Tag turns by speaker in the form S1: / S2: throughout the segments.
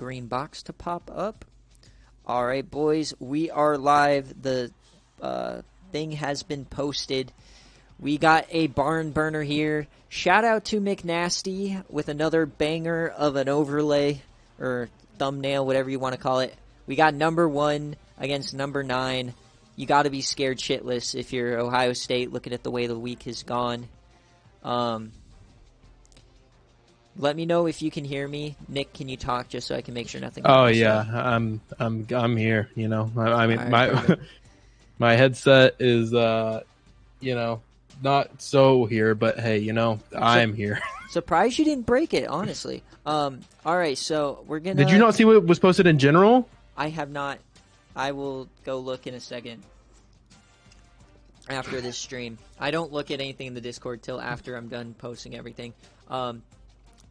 S1: green box to pop up. All right, boys, we are live. The thing has been posted. We got a barn burner here. Shout out to McNasty with another banger of an overlay or thumbnail, whatever you want to call it. We got number 1 against number 9. You got to be scared shitless if you're Ohio State, looking at the way the week has gone. Let me know if you can hear me. Nick, can you talk just so I can make sure nothing?
S2: Oh yeah, I'm here. You know, I mean,
S1: right,
S2: my headset is not so here, but hey, I'm here.
S1: Surprised you didn't break it, honestly. All right, so we're gonna.
S2: Did you not see what was posted in general?
S1: I have not. I will go look in a second after this stream. I don't look at anything in the Discord till after I'm done posting everything.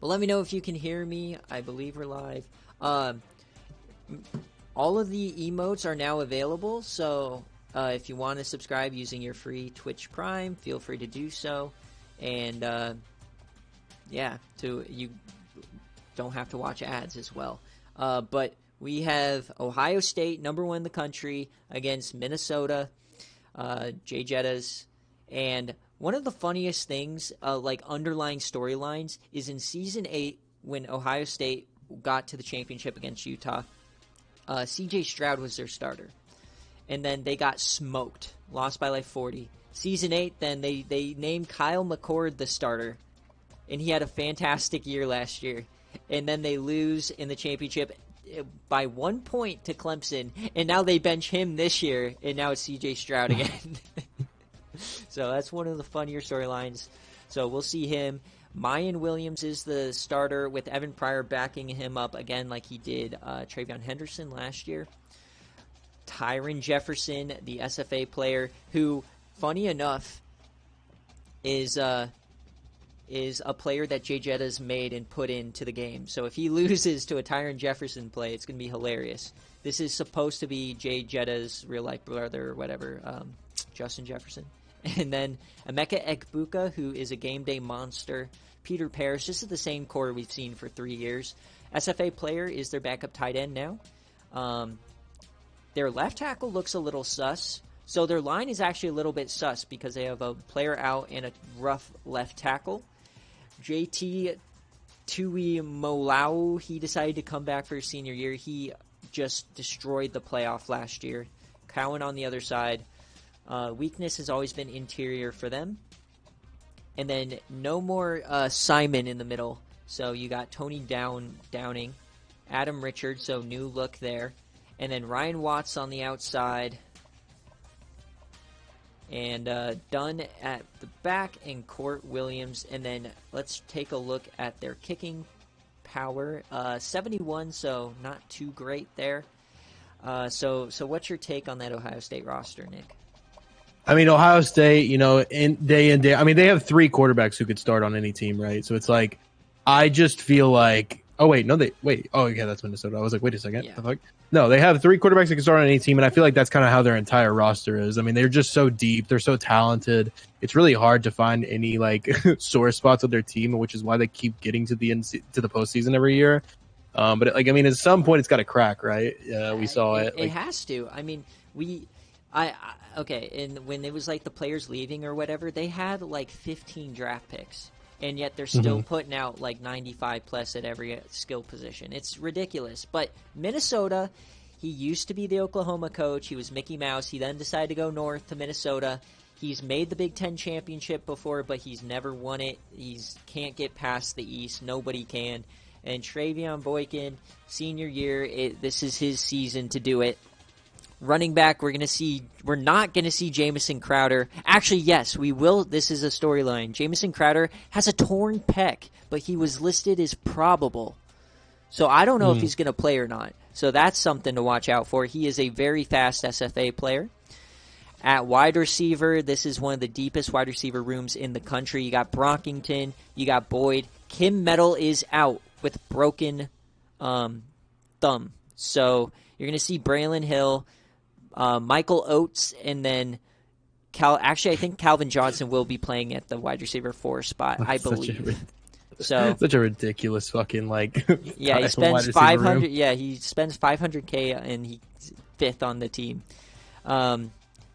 S1: But let me know if you can hear me. I believe we're live. All of the emotes are now available, so if you want to subscribe using your free Twitch Prime, feel free to do so. And you don't have to watch ads as well. But we have Ohio State, number 1 in the country, against Minnesota, Jay Jettas, and one of the funniest things, like underlying storylines, is in Season 8, when Ohio State got to the championship against Utah, C.J. Stroud was their starter. And then they got smoked, lost by like 40. Season 8, then they named Kyle McCord the starter, and he had a fantastic year last year. And then they lose in the championship by 1 point to Clemson, and now they bench him this year, and now it's C.J. Stroud again. So that's one of the funnier storylines. So we'll see him. Mayan Williams is the starter with Evan Pryor backing him up again like he did Travion Henderson last year. Tyron Jefferson, the SFA player, who, funny enough, is a player that Jay Jetta's made and put into the game. So if he loses to a Tyron Jefferson play, it's going to be hilarious. This is supposed to be Jay Jetta's real-life brother or whatever, Justin Jefferson. And then Emeka Egbuka, who is a game day monster. Peter Parrish, this is the same core we've seen for 3 years. SFA player is their backup tight end now. Their left tackle looks a little sus. So their line is actually a little bit sus because they have a player out and a rough left tackle. JT Tuimolau, he decided to come back for his senior year. He just destroyed the playoff last year. Cowan on the other side. Weakness has always been interior for them. And then no more Simon in the middle. So you got Tony Downing, Adam Richards, so new look there. And then Ryan Watts on the outside. And Dunn at the back and Court Williams. And then let's take a look at their kicking power. 71, so not too great there. So what's your take on that Ohio State roster, Nick?
S2: I mean, Ohio State, in day, I mean, they have 3 quarterbacks who could start on any team, right? So it's like, I just feel like, oh yeah, that's Minnesota. I was like, wait a second.
S1: Yeah.
S2: The fuck? No, they have 3 quarterbacks that can start on any team, and I feel like that's kind of how their entire roster is. I mean, they're just so deep. They're so talented. It's really hard to find any, sore spots of their team, which is why they keep getting to the postseason every year. But, at some point, it's got to crack, right? We saw it.
S1: It has to. I mean, and when it was the players leaving or whatever, they had 15 draft picks, and yet they're still putting out 95 plus at every skill position. It's ridiculous. But Minnesota, he used to be the Oklahoma coach. He was Mickey Mouse. He then decided to go north to Minnesota. He's made the Big Ten championship before, but he's never won it. He can't get past the East. Nobody can. And Travion Boykin, senior year, this is his season to do it. Running back, we're not going to see Jamison Crowder. Actually, yes, we will. This is a storyline. Jamison Crowder has a torn pec, but he was listed as probable. So I don't know if he's going to play or not. So that's something to watch out for. He is a very fast SFA player. At wide receiver, this is one of the deepest wide receiver rooms in the country. You got Brockington, you got Boyd. Kim Mettle is out with broken thumb. So you're going to see Braylon Hill, Michael Oates, and then I think Calvin Johnson will be playing at the wide receiver 4 spot, I believe. So
S2: such a ridiculous fucking like.
S1: yeah, he
S2: wide
S1: spends
S2: receiver
S1: 500.
S2: room.
S1: Yeah, he spends 500K, and he's fifth on the team.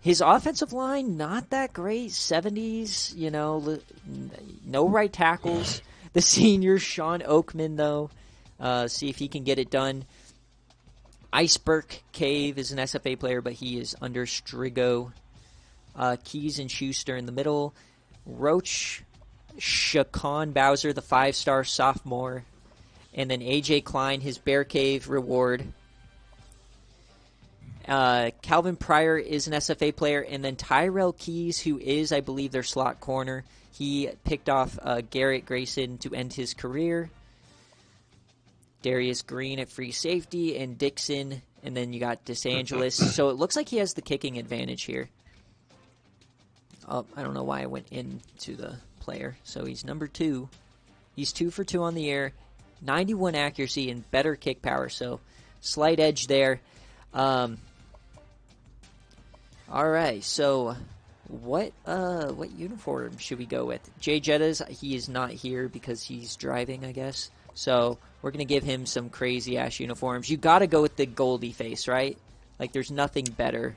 S1: His offensive line not that great, 70s. You know, no right tackles. The senior Sean Oakman though, see if he can get it done. Iceberg Cave is an SFA player, but he is under Strigo. Keys and Schuster in the middle. Roach Shaquan Bowser, the 5-star sophomore. And then AJ Klein, his BearCave reward. Calvin Pryor is an SFA player. And then Tyrell Keys, who is, I believe, their slot corner. He picked off Garrett Grayson to end his career. Darius Green at free safety. And Dixon. And then you got DeSangelis. So it looks like he has the kicking advantage here. Oh, I don't know why I went into the player. So he's number 2. He's 2 for 2 on the air. 91 accuracy and better kick power. So slight edge there. All right. So what uniform should we go with? Jay Jetta's, he is not here because he's driving, I guess. So we're going to give him some crazy ass uniforms. You got to go with the Goldie face, right? Like there's nothing better.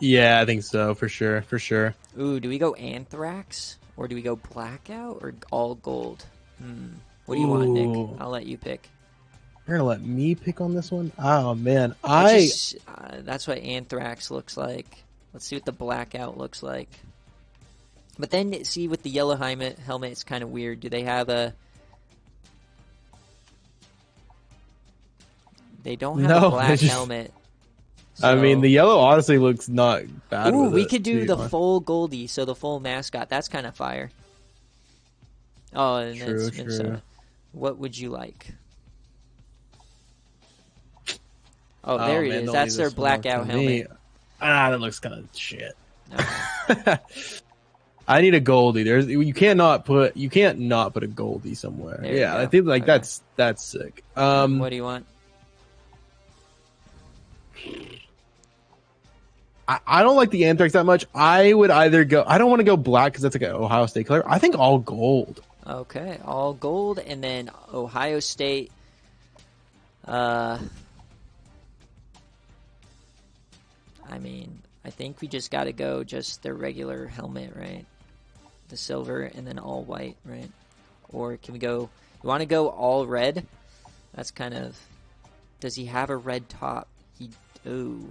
S2: Yeah, I think so, for sure, for sure.
S1: Ooh, do we go Anthrax? Or do we go Blackout? Or all gold? What do you want, Nick? I'll let you pick.
S2: You're going to let me pick on this one? Oh, man.
S1: That's what Anthrax looks like. Let's see what the Blackout looks like. But then, see, with the yellow helmet, it's kind of weird. Do they have a... They don't have a black helmet. So,
S2: I mean, the yellow honestly looks not bad.
S1: Ooh, we could do the full Goldie, so the full mascot. That's kind of fire. Oh, and
S2: true,
S1: that's Minnesota. What would you like? Oh, there it is. That's their blackout helmet.
S2: That looks kind of shit.
S1: Okay.
S2: I need a Goldie. You can't not put a Goldie somewhere. Yeah, I think like okay. That's sick.
S1: What do you want?
S2: I don't like the Anthrax that much. I would either go... I don't want to go black because that's like an Ohio State color. I think all gold.
S1: Okay, all gold. And then Ohio State. I mean, I think we just got to go just their regular helmet, right? The silver and then all white, right? Or can we go... You want to go all red? That's kind of... Does he have a red top? Ooh.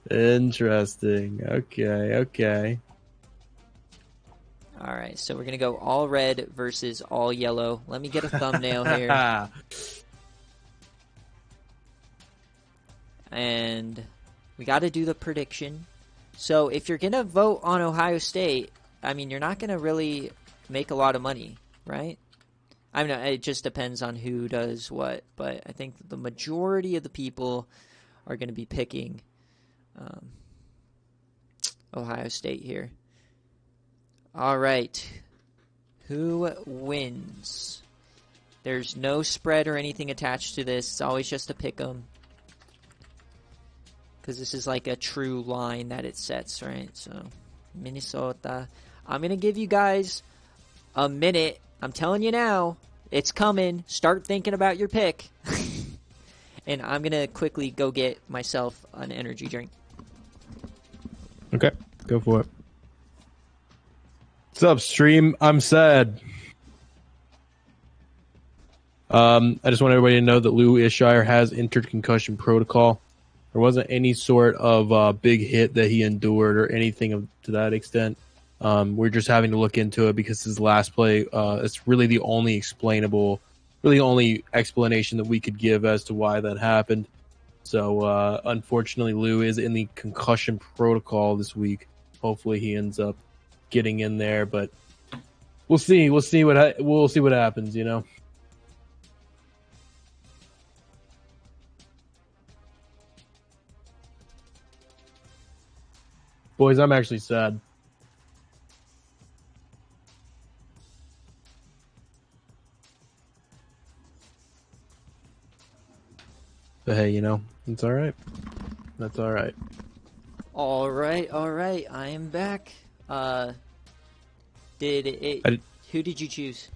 S2: Interesting. Okay.
S1: All right, so we're going to go all red versus all yellow. Let me get a thumbnail here. And we got to do the prediction. So if you're going to vote on Ohio State, I mean, you're not going to really make a lot of money, right? I mean, it just depends on who does what, but I think the majority of the people are going to be picking Ohio State here. All right. Who wins? There's no spread or anything attached to this. It's always just a pick 'em. Because this is like a true line that it sets, right? So, Minnesota. I'm going to give you guys a minute. I'm telling you now, it's coming. Start thinking about your pick. And I'm going to quickly go get myself an energy drink.
S2: Okay, go for it. What's up, stream? I'm sad. I just want everybody to know that Lou Ishire has entered concussion protocol. There wasn't any sort of big hit that he endured or anything to that extent. We're just having to look into it because his last play, it's really the only explanation that we could give as to why that happened. So, unfortunately, Lou is in the concussion protocol this week. Hopefully, he ends up getting in there, but we'll see. We'll see what happens. You know. Boys, I'm actually sad. But hey, you know, it's all right. That's all right.
S1: All right. I am back. Who Who did you choose?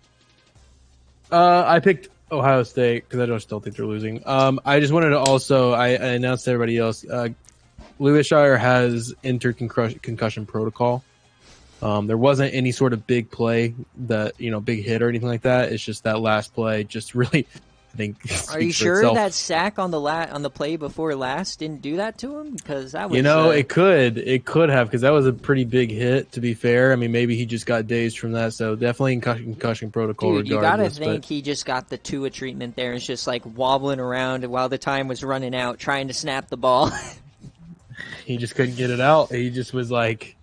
S2: I picked Ohio State because I don't still think they're losing. I just wanted to also I announced to everybody else. Lewishire has entered concussion protocol. There wasn't any sort of big play that big hit or anything like that. It's just that last play just really. I think.
S1: Are you sure that sack on the play before last didn't do that to him? Because that was
S2: it could have because that was a pretty big hit. To be fair, I mean maybe he just got dazed from that. So definitely in concussion protocol.
S1: Dude, you gotta think he just got the Tua treatment there. It's just like wobbling around while the time was running out, trying to snap the ball.
S2: He just couldn't get it out. He just was like.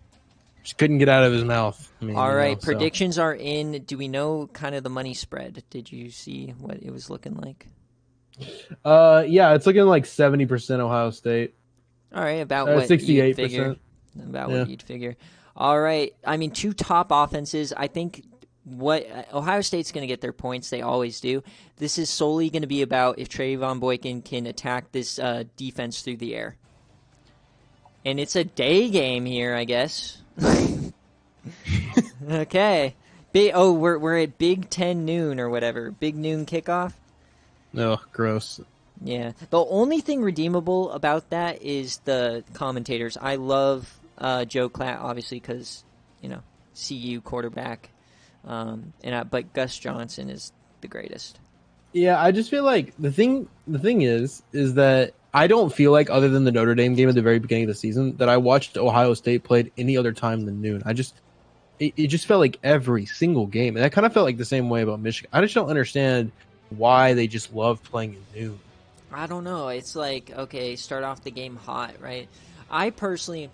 S2: Just couldn't get out of his mouth.
S1: All right, predictions are in. Do we know kind of the money spread? Did you see what it was looking like?
S2: Yeah, it's looking like 70% Ohio State.
S1: All right, about what
S2: 68%.
S1: What you'd figure. All right, I mean, two top offenses. I think what Ohio State's going to get their points. They always do. This is solely going to be about if Trayvon Boykin can attack this defense through the air. And it's a day game here, I guess. Okay. We're at Big 10 noon or whatever. Big noon kickoff.
S2: Oh, gross.
S1: Yeah. The only thing redeemable about that is the commentators. I love Joe Klatt, obviously, because CU quarterback. But Gus Johnson is the greatest.
S2: Yeah, I just feel like the thing is that I don't feel like, other than the Notre Dame game at the very beginning of the season, that I watched Ohio State played any other time than noon. It just felt like every single game, and I kind of felt like the same way about Michigan. I just don't understand why they just love playing at noon.
S1: I don't know. It's like, okay, start off the game hot, right? I personally,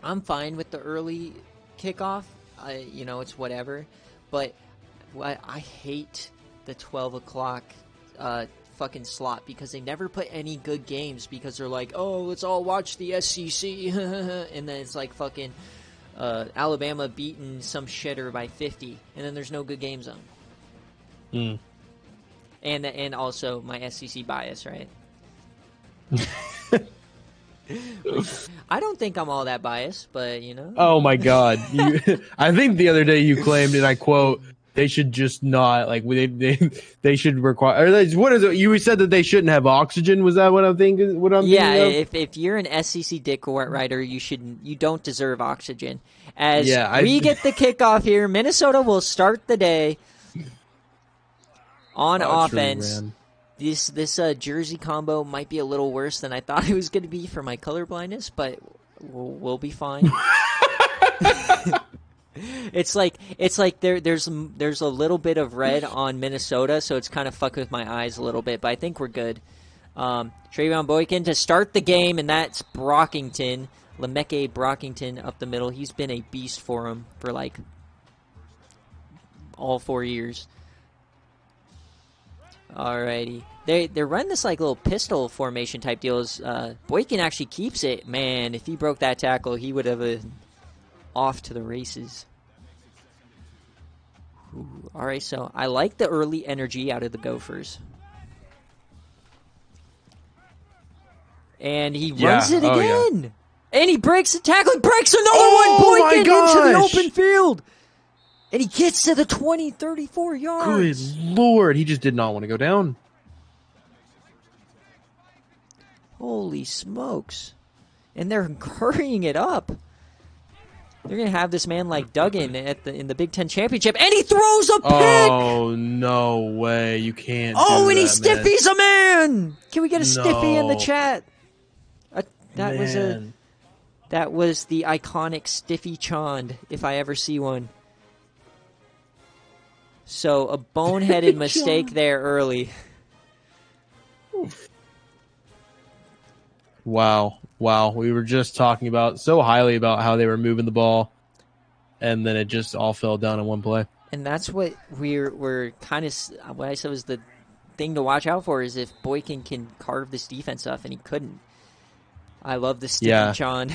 S1: I'm fine with the early kickoff. It's whatever. But I hate the 12 o'clock fucking slot because they never put any good games because they're like, oh, let's all watch the SEC. And then it's like fucking Alabama beating some shitter by 50. And then there's no good games on. And also my SEC bias, right? I don't think I'm all that biased, but
S2: Oh my God! I think the other day you claimed, and I quote, "They should just not they should require." Or what is it? You said that they shouldn't have oxygen. Was that what I'm thinking?
S1: Yeah,
S2: thinking of?
S1: if you're an SEC dick writer, you don't deserve oxygen. As we get the kickoff here, Minnesota will start the day on offense.
S2: True,
S1: This jersey combo might be a little worse than I thought it was going to be for my color blindness, but we'll be fine. It's like there's a little bit of red on Minnesota, so it's kind of fucked with my eyes a little bit, but I think we're good. Trayvon Boykin to start the game, and that's Brockington, Lemeke Brockington up the middle. He's been a beast for him for like all 4 years. Alrighty. They're running this like little pistol formation type deals. Boykin actually keeps it. Man, if he broke that tackle, he would have been off to the races. Alright, so I like the early energy out of the Gophers. And he runs it again. Yeah. And he breaks the tackle. He breaks another one. Boykin into the open field. And he gets to the 20, 34 yards.
S2: Good Lord. He just did not want to go down.
S1: Holy smokes. And they're hurrying it up. They're going to have this man like Duggan in the Big Ten Championship. And he throws a pick.
S2: Oh, no way. You can't
S1: and he stiffies a man. Can we get a stiffy in the chat? That was the iconic Stiffy Chond, if I ever see one. So a boneheaded mistake there early.
S2: Wow. We were just talking so highly about how they were moving the ball, and then it just all fell down in one play.
S1: And that's what we're kind of, what I said was the thing to watch out for is if Boykin can carve this defense up, and he couldn't. I love the Sticky Chon.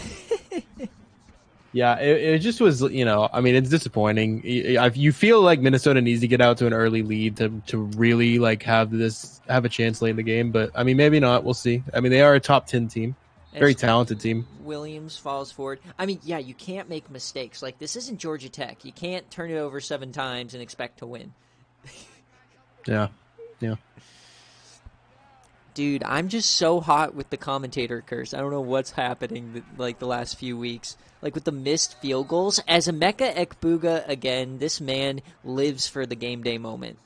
S2: Yeah, it just was, it's disappointing. You feel like Minnesota needs to get out to an early lead to really have a chance late in the game, but maybe not. We'll see. They are a top 10 team. Very talented team.
S1: Williams falls forward. I mean, yeah, you can't make mistakes. Like, this isn't Georgia Tech. You can't turn it over 7 times and expect to win.
S2: Yeah.
S1: Dude, I'm just so hot with the commentator curse. I don't know what's happening like the last few weeks. Like with the missed field goals. As Emeka Ekbuga, again, this man lives for the game day moment.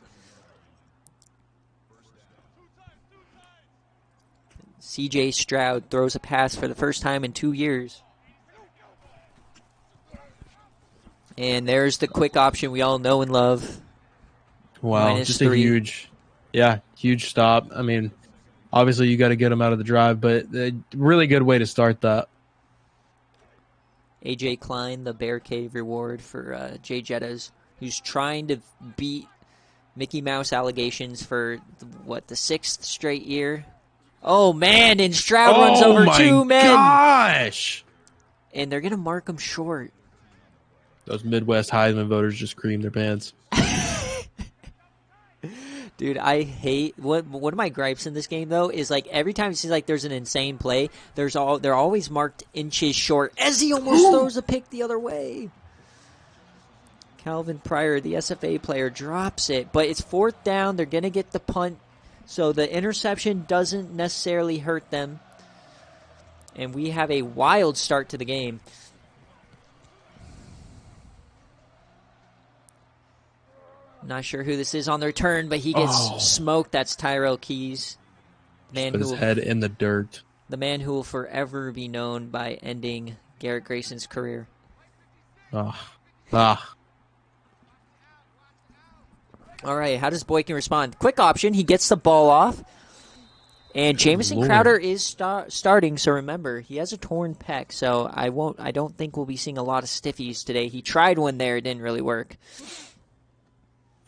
S1: CJ Stroud throws a pass for the first time in 2 years. And there's the quick option we all know and love.
S2: Wow, just -3. Huge stop. I mean, obviously you got to get him out of the drive, but a really good way to start that.
S1: AJ Klein, the BearCave reward for Jay Jettas, who's trying to beat Mickey Mouse allegations for, the 6th straight year. Oh, man, and Stroud runs over 2 men.
S2: Oh, my gosh.
S1: And they're going to mark him short.
S2: Those Midwest Heisman voters just creamed their pants.
S1: Dude, I hate one of my gripes in this game though is like every time it seems like there's an insane play, they're always marked inches short as he almost throws a pick the other way. Calvin Pryor, the SFA player, drops it, but it's 4th down. They're gonna get the punt, so the interception doesn't necessarily hurt them. And we have a wild start to the game. Not sure who this is on their turn, but he gets smoked. That's Tyrell Keys.
S2: Put his head in the dirt.
S1: The man who will forever be known by ending Garrett Grayson's career. All right, how does Boykin respond? Quick option. He gets the ball off. And Jamison Crowder is starting, so remember, he has a torn pec, so I don't think we'll be seeing a lot of stiffies today. He tried one there, it didn't really work.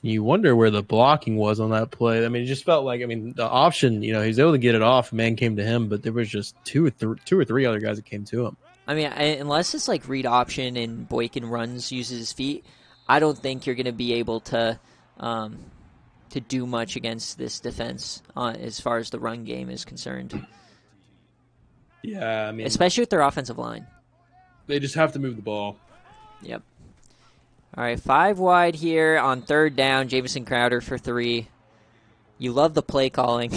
S2: You wonder where the blocking was on that play. I mean, it just felt like, the option, he was able to get it off. Man came to him, but there was just two or three other guys that came to him.
S1: I mean, unless it's like read option and Boykin uses his feet, I don't think you're going to be able to do much against this defense as far as the run game is concerned.
S2: Yeah,
S1: especially with their offensive line.
S2: They just have to move the ball.
S1: Yep. All right, 5 wide here on 3rd down. Jamison Crowder for 3. You love the play calling.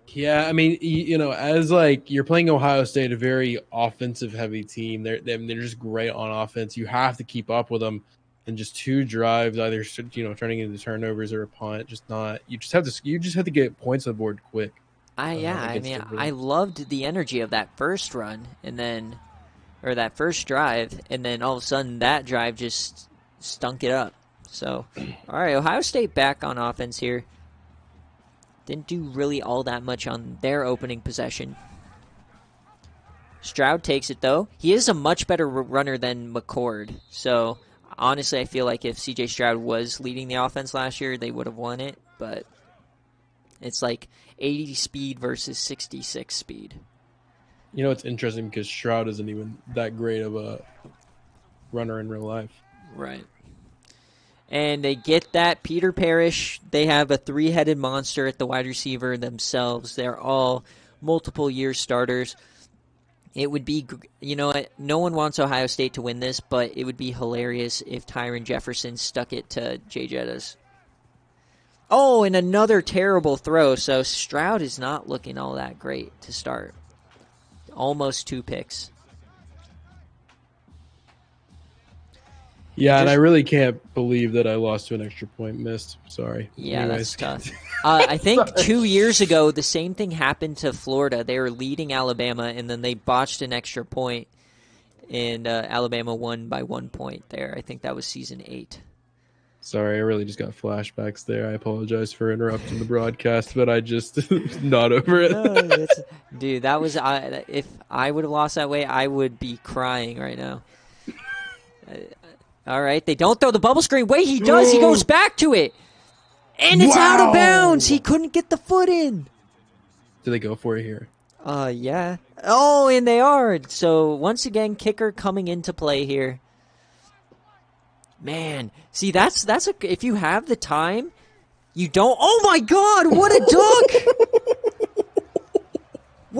S2: Yeah, as you're playing Ohio State, a very offensive-heavy team. They're just great on offense. You have to keep up with them. And just 2 drives, either turning into turnovers or a punt, just not. You just have to get points on the board quick.
S1: I loved the energy of that first run, or that first drive, and then all of a sudden that drive just stunk it up. So, all right, Ohio State back on offense here. Didn't do really all that much on their opening possession. Stroud takes it, though. He is a much better runner than McCord. So, honestly, I feel like if C.J. Stroud was leading the offense last year, they would have won it. But it's like 80 speed versus 66 speed.
S2: It's interesting because Stroud isn't even that great of a runner in real life.
S1: Right. And they get that. Peter Parrish, they have a 3-headed monster at the wide receiver themselves. They're all multiple-year starters. It would be, no one wants Ohio State to win this, but it would be hilarious if Tyron Jefferson stuck it to Jay Jettas. Oh, and another terrible throw. So Stroud is not looking all that great to start. Almost 2 picks.
S2: Yeah, and I really can't believe that I lost to an extra point missed. Sorry.
S1: Yeah, Anyways. That's tough. I think 2 years ago, the same thing happened to Florida. They were leading Alabama, and then they botched an extra point, and Alabama won by 1 point there. I think that was season 8.
S2: Sorry, I really just got flashbacks there. I apologize for interrupting the broadcast, but I just not over it.
S1: No, dude, that was if I would have lost that way, I would be crying right now. All right, they don't throw the bubble screen. Wait, he does. He goes back to it, and it's out of bounds. He couldn't get the foot in.
S2: Do they go for it here?
S1: Yeah. Oh, and they are. So once again, kicker coming into play here. Man, see, that's if you have the time, you don't. Oh my God, what a dunk!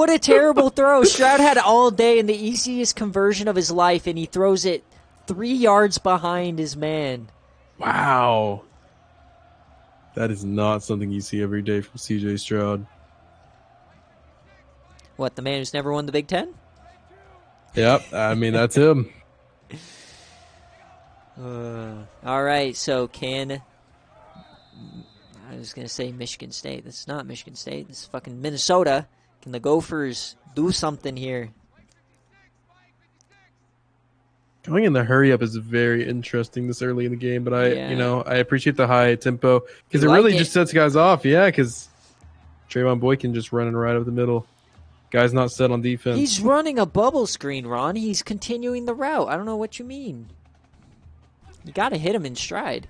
S1: What a terrible throw. Stroud had all day in the easiest conversion of his life, and he throws it 3 yards behind his man.
S2: Wow. That is not something you see every day from CJ Stroud.
S1: What, the man who's never won the Big Ten?
S2: Yep, I mean, that's him.
S1: All right, so I was going to say Michigan State. That's not Michigan State. This is fucking Minnesota. Can the Gophers do something here?
S2: Going in the hurry up is very interesting this early in the game, but I appreciate the high tempo because it really just sets guys off. Yeah, because Trayvon Boykin just running right up the middle. Guy's not set on defense.
S1: He's running a bubble screen, Ron. He's continuing the route. I don't know what you mean. You got to hit him in stride.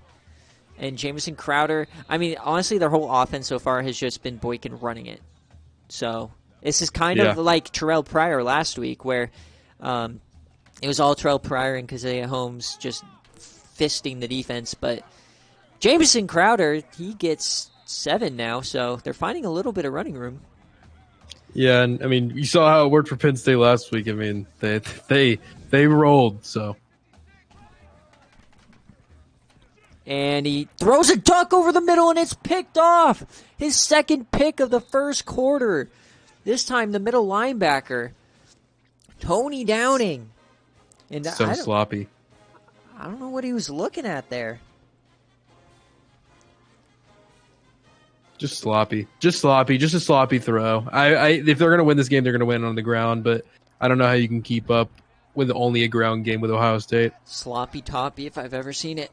S1: And Jamison Crowder, I mean, honestly, their whole offense so far has just been Boykin running it. So this is kind of like Terrell Pryor last week, where it was all Terrell Pryor and Keziah Holmes just fisting the defense. But Jamison Crowder, he gets 7 now, so they're finding a little bit of running room.
S2: Yeah, and I mean, you saw how it worked for Penn State last week. I mean, they rolled, so.
S1: And he throws a duck over the middle, and it's picked off. His second pick of the first quarter. This time, the middle linebacker, Tony Downing. And
S2: so sloppy.
S1: I don't know what he was looking at there.
S2: Just sloppy. Just a sloppy throw. If they're going to win this game, they're going to win on the ground, but I don't know how you can keep up with only a ground game with Ohio State.
S1: Sloppy toppy if I've ever seen it.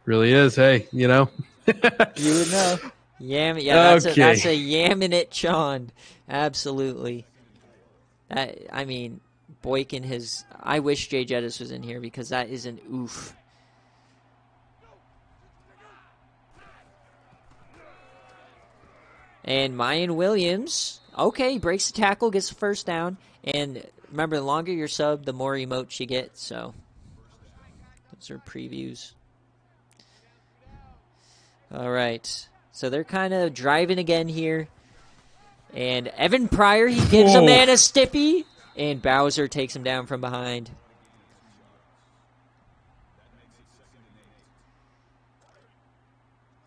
S2: Really is. Hey, you know.
S1: You would know. That's a yamming it, Sean. Absolutely. I mean, Boykin has... I wish Jay Jettis was in here because that is an oof. And Mayan Williams, okay, breaks the tackle, gets the first down. And remember, the longer your sub, the more emotes you get. So those are previews. All right. So they're kind of driving again here. And Evan Pryor, he gives a man a stiffy. And Bowser takes him down from behind.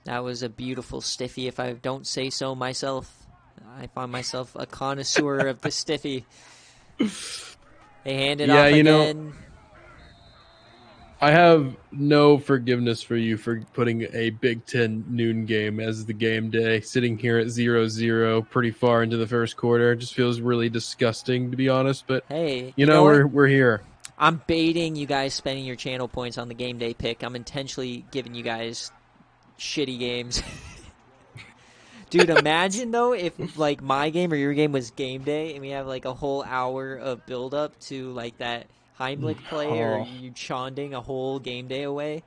S1: That was a beautiful stiffy, if I don't say so myself. I find myself a connoisseur of the stiffy. They hand it off again. Know,
S2: I have no forgiveness for you for putting a Big Ten noon game as the game day, sitting here at 0-0 pretty far into the first quarter. It just feels really disgusting, to be honest. But,
S1: hey,
S2: you know we're here.
S1: I'm baiting you guys spending your channel points on the game day pick. I'm intentionally giving you guys shitty games. Dude, imagine though if like my game or your game was game day and we have like a whole hour of build up to like that Heimlich play or you chonding a whole game day away.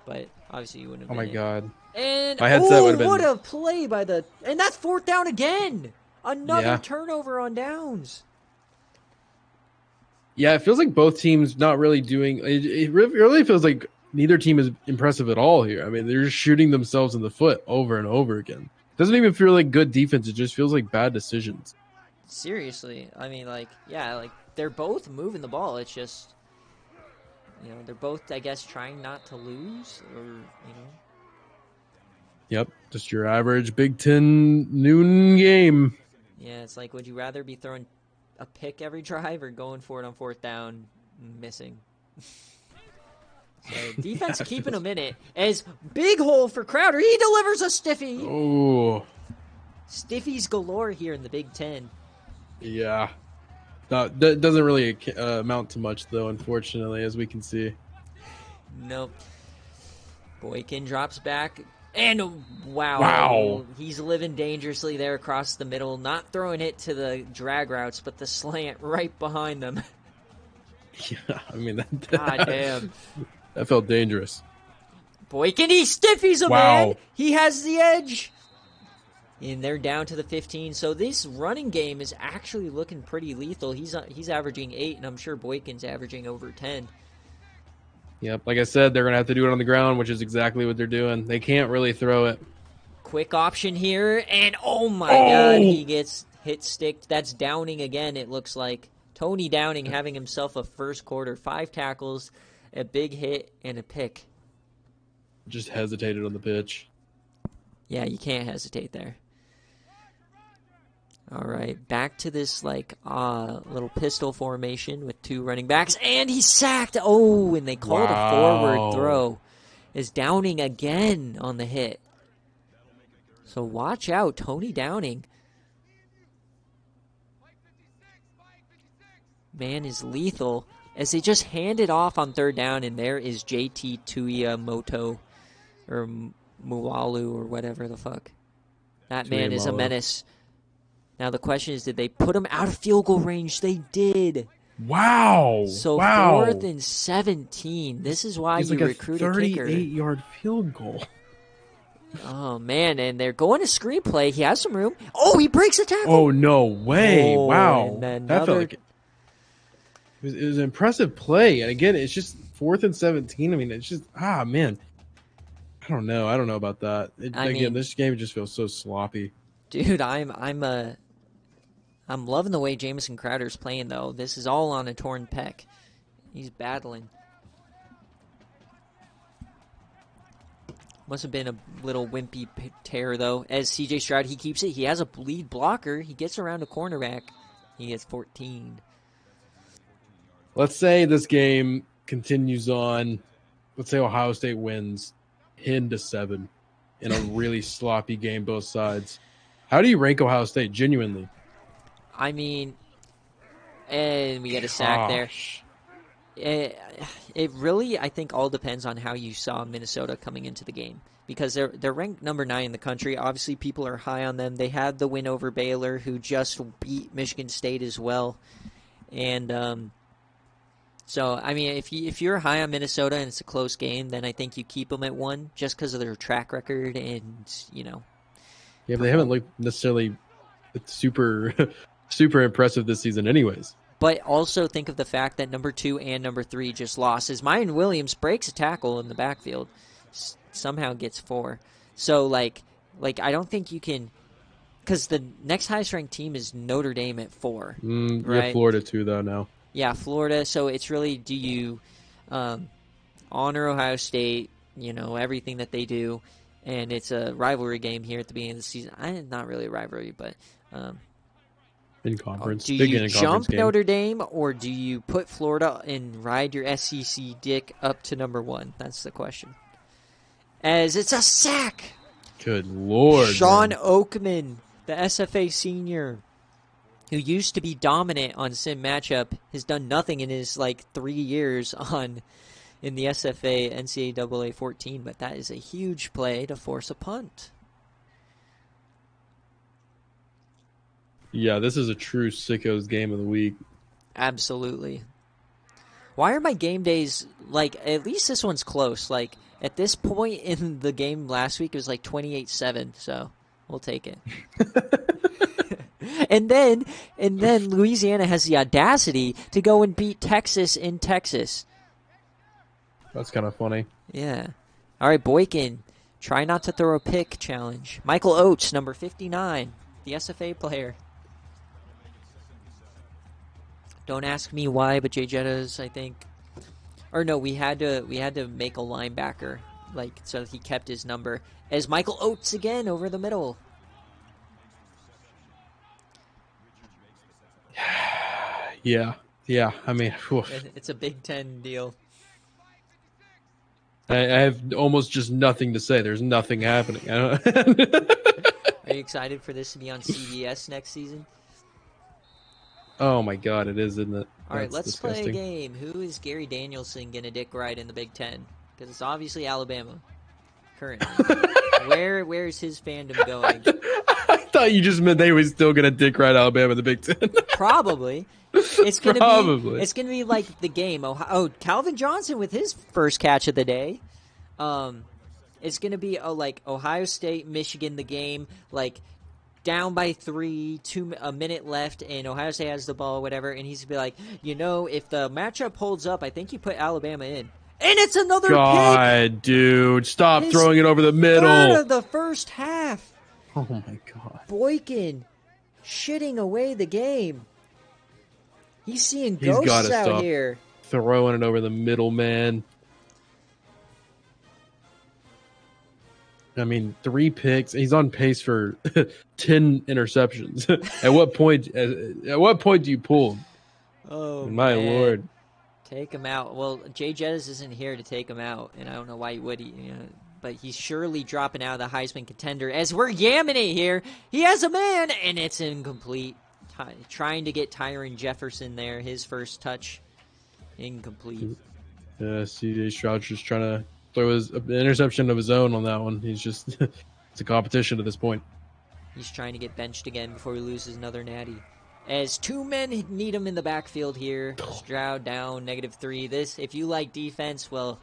S1: But obviously you wouldn't have been.
S2: Oh my god.
S1: And
S2: my headset would have been...
S1: what a play by the... And that's 4th down again. Another turnover on downs.
S2: Yeah, it feels like both teams not really doing... It really feels like neither team is impressive at all here. I mean, they're just shooting themselves in the foot over and over again. It doesn't even feel like good defense. It just feels like bad decisions.
S1: Seriously. I mean, like, yeah, like, they're both moving the ball. It's just, you know, they're both, I guess, trying not to lose or, you know.
S2: Yep, just your average Big Ten noon game.
S1: Yeah, it's like, would you rather be throwing a pick every drive or going for it on 4th down, missing? So defense keeping them in it. As big hole for Crowder. He delivers a stiffy.
S2: Oh.
S1: Stiffies galore here in the Big Ten.
S2: Yeah. That doesn't really amount to much, though, unfortunately, as we can see.
S1: Nope. Boykin drops back. And wow. He's living dangerously there across the middle. Not throwing it to the drag routes, but the slant right behind them.
S2: Yeah, I mean,
S1: God damn.
S2: That felt dangerous.
S1: Boykin, he stiffies a man. He has the edge. And they're down to the 15. So this running game is actually looking pretty lethal. He's averaging 8, and I'm sure Boykin's averaging over 10.
S2: Yep, like I said, they're going to have to do it on the ground, which is exactly what they're doing. They can't really throw it.
S1: quick option here, and oh my God, he gets hit sticked. That's Downing again, it looks like. Tony Downing having himself a first quarter, 5 tackles, a big hit, and a pick.
S2: Just hesitated on the pitch.
S1: Yeah, you can't hesitate there. All right, back to this little pistol formation with 2 running backs, and he's sacked. Oh, and they called a forward throw. Is Downing again on the hit. So watch out, Tony Downing. Man is lethal as they just hand it off on 3rd down, and there is JT Tuiamoto or Mualu or whatever the fuck. That man is a menace. Now the question is, did they put him out of field goal range? They did.
S2: Wow.
S1: So 4th and 17. This is why you recruit a kicker.
S2: 38-yard field goal.
S1: Oh, man, and they're going to screenplay. He has some room. Oh, he breaks a tackle.
S2: Oh, no way. Wow.
S1: That
S2: felt like it was an impressive play. And again, it's just 4th and 17. I mean, it's just, man. I don't know. I don't know about that. This game just feels so sloppy.
S1: Dude, I'm loving the way Jamison Crowder's playing, though. This is all on a torn pec. He's battling. Must have been a little wimpy tear, though. As C.J. Stroud, he keeps it. He has a lead blocker. He gets around a cornerback. He gets 14.
S2: Let's say this game continues on. Let's say Ohio State wins 10-7 in a really sloppy game, both sides. How do you rank Ohio State, genuinely?
S1: I mean, and we get a sack there. It really, I think, all depends on how you saw Minnesota coming into the game. Because they're ranked number 9 in the country. Obviously, people are high on them. They had the win over Baylor, who just beat Michigan State as well. And so, I mean, if you're high on Minnesota and it's a close game, then I think you keep them at 1 just because of their track record and,
S2: Yeah, but they haven't looked necessarily super super impressive this season anyways.
S1: But also think of the fact that number 2 and number 3 just lost. As Mayan Williams breaks a tackle in the backfield, somehow gets 4. So, I don't think you can, because the next highest ranked team is Notre Dame at 4. Right?
S2: Yeah, Florida too, though, now.
S1: Yeah, Florida. So it's really, do you honor Ohio State, everything that they do, and it's a rivalry game here at the beginning of the season. Not really a rivalry, but
S2: in conference.
S1: Do you jump Notre Dame, or do you put Florida and ride your SEC dick up to number 1? That's the question. As it's a sack.
S2: Good Lord.
S1: Sean Oakman, the SFA senior, who used to be dominant on sim matchup, has done nothing in his 3 years in the SFA NCAA 14, but that is a huge play to force a punt.
S2: Yeah, this is a true sickos game of the week.
S1: Absolutely. Why are my game days, at least this one's close. At this point in the game last week, it was 28-7, so we'll take it. And then Louisiana has the audacity to go and beat Texas in Texas.
S2: That's kind of funny.
S1: Yeah. All right, Boykin, try not to throw a pick challenge. Michael Oates, number 59, the SFA player. Don't ask me why, but Jay Jettas, I think, or no, we had to make a linebacker, so he kept his number. As Michael Oates again over the middle.
S2: Yeah. I mean,
S1: it's a Big Ten deal.
S2: I have almost just nothing to say. There's nothing happening.
S1: Are you excited for this to be on CBS next season?
S2: Oh my God, it is, isn't it?
S1: All right, let's play a game. Who is Gary Danielson going to dick ride in the Big Ten? Because it's obviously Alabama currently. Where is his fandom going?
S2: I thought you just meant they were still going to dick ride Alabama in the Big Ten.
S1: Probably. It's going to be like the game. Calvin Johnson with his first catch of the day. It's going to be Ohio State, Michigan, the game, down by 3, a minute left, and Ohio State has the ball, whatever, and he's going to be if the matchup holds up, I think you put Alabama in. And it's another pick.
S2: God, dude. Stop
S1: His
S2: throwing it over the middle.
S1: Third of the first half.
S2: Oh, my God.
S1: Boykin shitting away the game. He's seeing
S2: He's
S1: ghosts
S2: gotta
S1: out
S2: stop
S1: here.
S2: throwing it over the middle, man. I mean, 3 picks. He's on pace for 10 interceptions. At what point do you pull?
S1: Oh,
S2: my
S1: man.
S2: Lord.
S1: Take him out. Well, Jay Jettis isn't here to take him out, and I don't know why he would. But he's surely dropping out of the Heisman contender. As we're yamming it here, he has a man, and it's incomplete. Trying to get Tyron Jefferson there, his first touch, incomplete.
S2: Yeah, C.J. Stroud's just trying to throw an interception of his own on that one. He's just it's a competition at this point.
S1: He's trying to get benched again before he loses another natty. As 2 men need him in the backfield here. Stroud down, -3. This, if you like defense, well,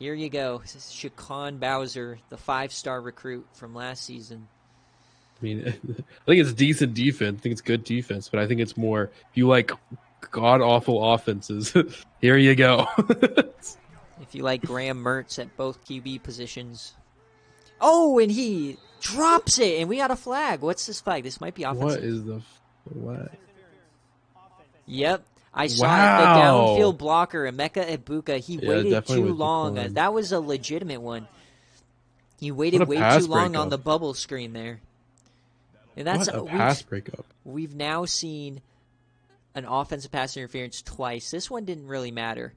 S1: here you go. This is Shaquan Bowser, the 5-star recruit from last season.
S2: I mean, I think it's decent defense. I think it's good defense, but I think it's more, if you like god-awful offenses, here you go.
S1: If you like Graham Mertz at both QB positions. Oh, and he drops it, and we got a flag. What's this flag? This might be offensive.
S2: What is the flag?
S1: Yep. I saw
S2: Wow.
S1: it. The downfield blocker, Emeka Ibuka, he waited too long.
S2: declined.
S1: That was a legitimate one. He waited
S2: What a
S1: way
S2: pass
S1: too long
S2: breakup.
S1: on the bubble screen there. And that's
S2: What a pass breakup.
S1: We've now seen an offensive pass interference twice. This one didn't really matter.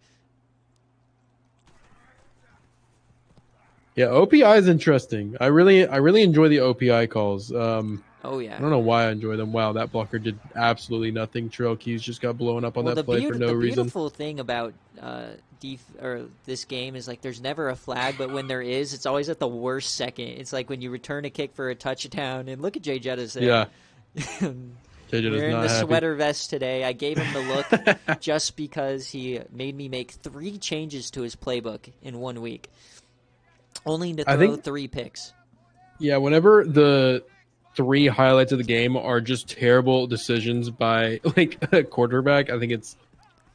S2: Yeah, OPI is interesting. I really enjoy the OPI calls.
S1: Oh, yeah.
S2: I don't know why I enjoy them. Wow, that blocker did absolutely nothing. Trail Keys just got blown up on that play for no
S1: the
S2: reason.
S1: beautiful thing about this game is, like, there's never a flag, but when there is, it's always at the worst second. It's like when you return a kick for a touchdown, and look at Jay Jettis there.
S2: Yeah. JJ
S1: We're in
S2: not
S1: the
S2: happy.
S1: sweater vest today. I gave him the look just because he made me make 3 changes to his playbook in 1 week. Only to throw 3 picks.
S2: Yeah, whenever the 3 highlights of the game are just terrible decisions by like a quarterback, I think it's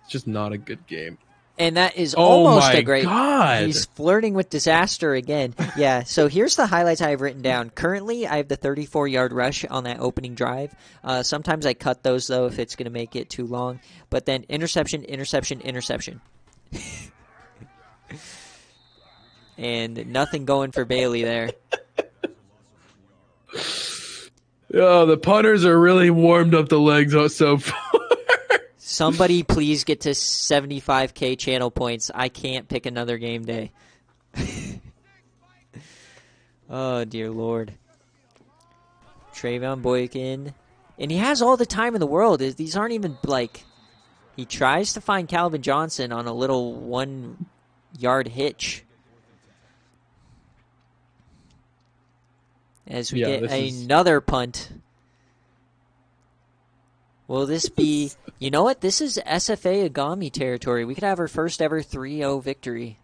S2: just not a good game.
S1: And that is almost a great.
S2: God.
S1: He's flirting with disaster again. Yeah, so here's the highlights I have written down. Currently, I have the 34-yard rush on that opening drive. Sometimes I cut those, though, if it's going to make it too long. But then interception, interception, interception. And nothing going for Bailey there.
S2: Oh, the punters are really warmed up the legs so far.
S1: Somebody please get to 75K channel points. I can't pick another game day. Oh, dear Lord. Trayvon Boykin. And he has all the time in the world. These aren't even, like... He tries to find Calvin Johnson on a little 1-yard hitch. As we get another punt. Will this be... You know what? This is SFA Agami territory. We could have our first ever 3-0 victory.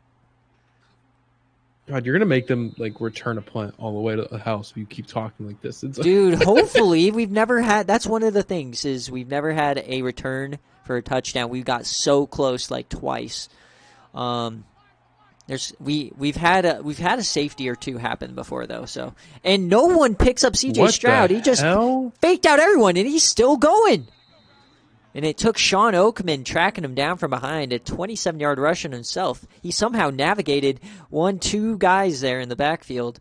S2: God, you're going to make them like return a punt all the way to the house if you keep talking like this.
S1: Dude, hopefully we've never had... That's one of the things is we've never had a return for a touchdown. We got so close like twice. We've had a safety or 2 happen before though. So and no one picks up CJ Stroud. He just faked out everyone and he's still going. And it took Sean Oakman tracking him down from behind, a 27-yard rush on himself. He somehow navigated 1-2 guys there in the backfield.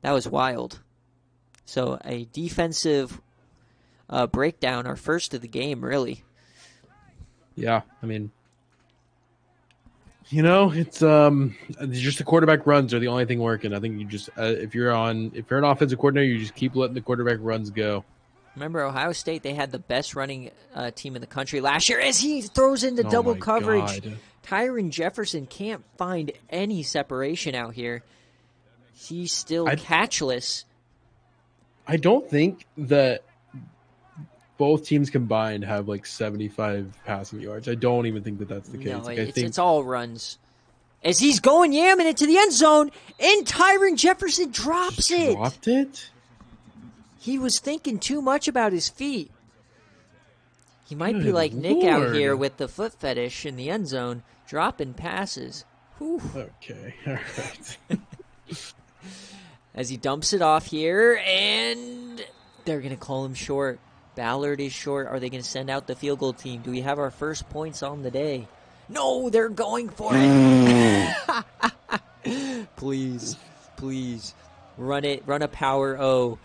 S1: That was wild. So a defensive breakdown, our first of the game, really.
S2: Yeah, I mean, you know, it's just the quarterback runs are the only thing working. I think you just if you're an offensive coordinator, you just keep letting the quarterback runs go.
S1: Remember, Ohio State, they had the best running team in the country last year as he throws into double coverage.
S2: God.
S1: Tyron Jefferson can't find any separation out here. He's still catchless. I
S2: don't think that both teams combined have like 75 passing yards. I don't even think that that's the case.
S1: No,
S2: like,
S1: it's all runs. As he's going yamming it to the end zone, and Tyron Jefferson drops it.
S2: Dropped it?
S1: He was thinking too much about his feet. He might be
S2: Good
S1: like Nick out here
S2: Lord.
S1: with the foot fetish in the end zone, dropping passes. Whew.
S2: Okay, all right.
S1: As he dumps it off here, and they're going to call him short. Ballard is short. Are they going to send out the field goal team? Do we have our first points on the day? No, they're going for it. Please, please. Run it. Run a power O.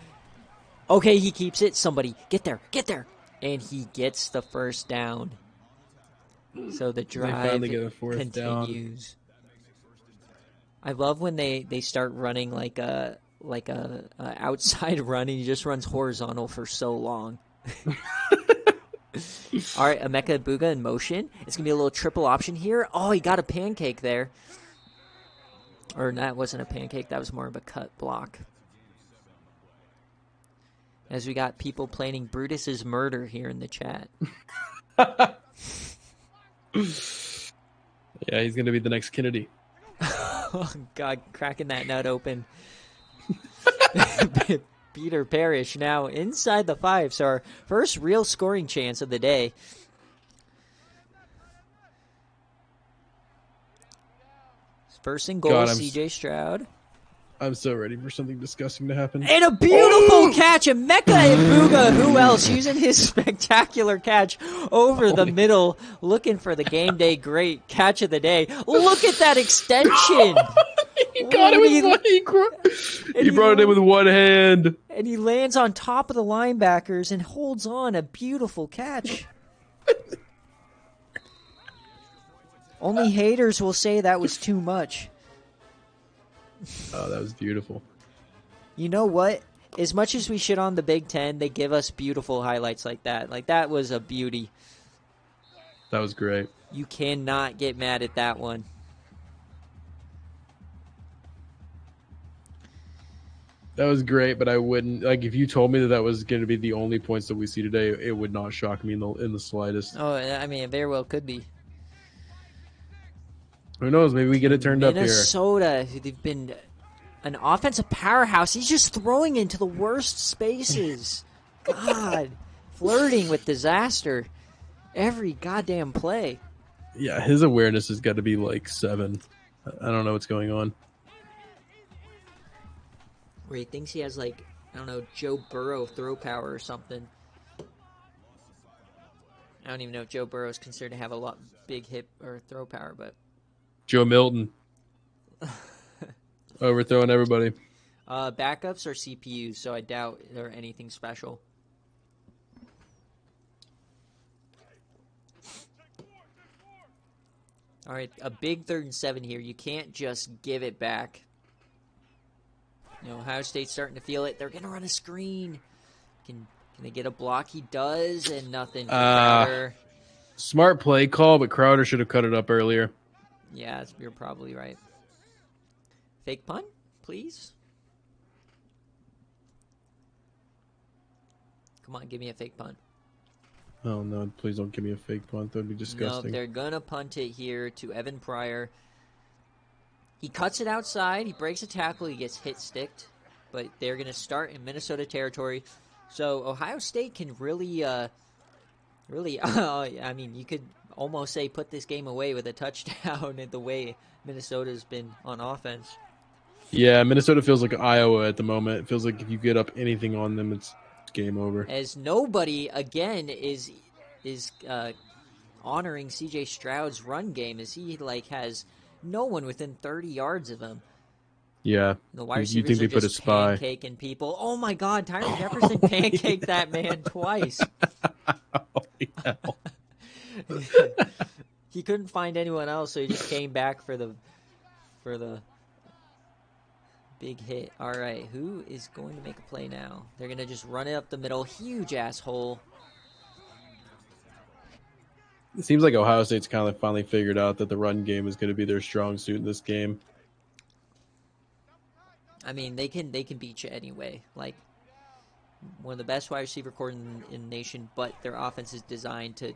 S1: Okay, he keeps it. Somebody, get there. Get there. And he gets the first down. So the drive
S2: finally get a fourth
S1: continues. I love when they start running like a outside run, and he just runs horizontal for so long. All right, Emeka Buga in motion. It's going to be a little triple option here. Oh, he got a pancake there. Or that wasn't a pancake. That was more of a cut block. As we got people planning Brutus's murder here in the chat.
S2: Yeah, he's going to be the next Kennedy.
S1: Oh, God, cracking that nut open. Peter Parrish now inside the 5. So our first real scoring chance of the day. First and goal,
S2: God,
S1: CJ Stroud.
S2: I'm so ready for something disgusting to happen.
S1: And a beautiful catch. Emeka Ibuga, who else, using his spectacular catch over the middle, looking for the game day great catch of the day. Look at that extension.
S2: He got it with one. He brought it in with one hand.
S1: And he lands on top of the linebackers and holds on. A beautiful catch. Only haters will say that was too much.
S2: Oh, that was beautiful.
S1: You know what? As much as we shit on the Big Ten, they give us beautiful highlights like that. Like, that was a beauty.
S2: That was great.
S1: You cannot get mad at that one.
S2: That was great, but I wouldn't, like, if you told me that was going to be the only points that we see today, it would not shock me in the slightest.
S1: Oh, I mean, it very well could be.
S2: Who knows? Maybe we get it turned up here.
S1: Minnesota, they've been an offensive powerhouse. He's just throwing into the worst spaces. God, flirting with disaster every goddamn play.
S2: Yeah, his awareness has got to be like 7. I don't know what's going on.
S1: Where he thinks he has, like, I don't know, Joe Burrow throw power or something. I don't even know if Joe Burrow is considered to have a lot big hip or throw power, but
S2: Joe Milton. Overthrowing everybody.
S1: Backups are CPUs, so I doubt they're anything special. All right, a big 3rd and 7 here. You can't just give it back. You know, Ohio State's starting to feel it. They're going to run a screen. Can they get a block? He does, and nothing for Crowder.
S2: Smart play call, but Crowder should have cut it up earlier.
S1: Yeah, you're probably right. Fake punt, please. Come on, give me a fake punt.
S2: Oh, no, please don't give me a fake punt. That would be disgusting.
S1: No, they're going to punt it here to Evan Pryor. He cuts it outside. He breaks a tackle. He gets hit sticked. But they're going to start in Minnesota territory. So Ohio State can really, I mean, you could almost say put this game away with a touchdown at the way Minnesota's been on offense.
S2: Yeah, Minnesota feels like Iowa at the moment. It feels like if you get up anything on them, it's game over.
S1: As nobody, again, is honoring C.J. Stroud's run game, as he, like, has no one within 30 yards of him.
S2: Yeah.
S1: The wide
S2: you think
S1: receivers
S2: they
S1: are
S2: put a
S1: just
S2: spy?
S1: pancaking people. Oh, my God, Tyree Jefferson pancaked that man twice. He couldn't find anyone else, so he just came back for the big hit. All right, who is going to make a play now? They're going to just run it up the middle. Huge asshole.
S2: It seems like Ohio State's kind of finally figured out that the run game is going to be their strong suit in this game.
S1: I mean, they can beat you anyway. Like, one of the best wide receiver corps in the nation, but their offense is designed to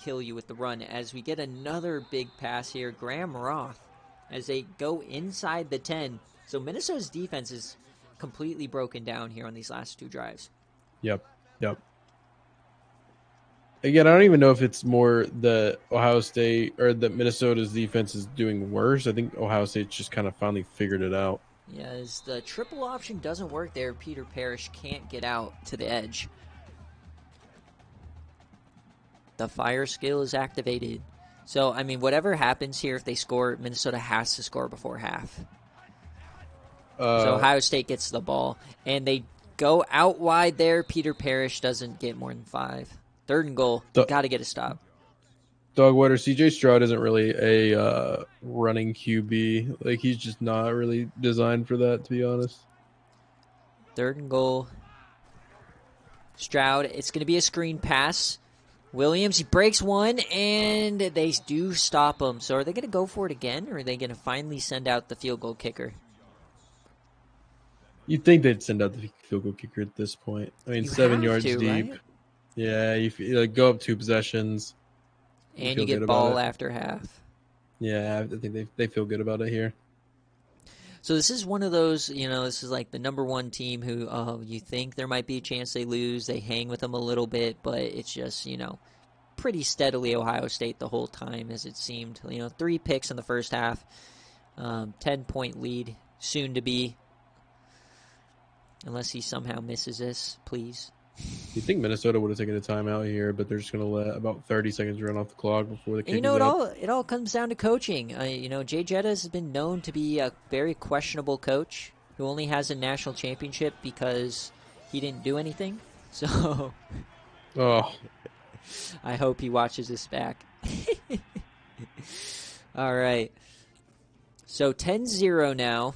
S1: kill you with the run. As we get another big pass here, Graham Roth, as they go inside the 10. So Minnesota's defense is completely broken down here on these last 2 drives.
S2: Yep. Again, I don't even know if it's more the Ohio State or that Minnesota's defense is doing worse. I think Ohio State's just kind of finally figured it out.
S1: Yeah, as the triple option doesn't work there, Peter Parrish can't get out to the edge. The fire skill is activated. So, I mean, whatever happens here, if they score, Minnesota has to score before half. So Ohio State gets the ball, and they go out wide there. Peter Parrish doesn't get more than 5. 3rd and goal. Got to get a stop.
S2: Dogwater, CJ Stroud isn't really a running QB. Like, he's just not really designed for that, to be honest.
S1: 3rd and goal. Stroud, it's going to be a screen pass. Williams, he breaks one, and they do stop him. So are they going to go for it again, or are they going to finally send out the field goal kicker?
S2: You'd think they'd send out the field goal kicker at this point. I mean, 7 yards deep.
S1: Right?
S2: Yeah, you go up 2 possessions.
S1: And you get ball after half.
S2: Yeah, I think they feel good about it here.
S1: So this is one of those, this is like the number 1 team who you think there might be a chance they lose. They hang with them a little bit, but it's just, pretty steadily Ohio State the whole time as it seemed. 3 picks in the first half, 10-point lead, soon to be. Unless he somehow misses this, please.
S2: You think Minnesota would have taken a timeout here, but they're just going to let about 30 seconds run off the clock before the kick is up.
S1: It all comes down to coaching. Jay Jetta has been known to be a very questionable coach who only has a national championship because he didn't do anything. So, I hope he watches this back. All right. So 10-0 now.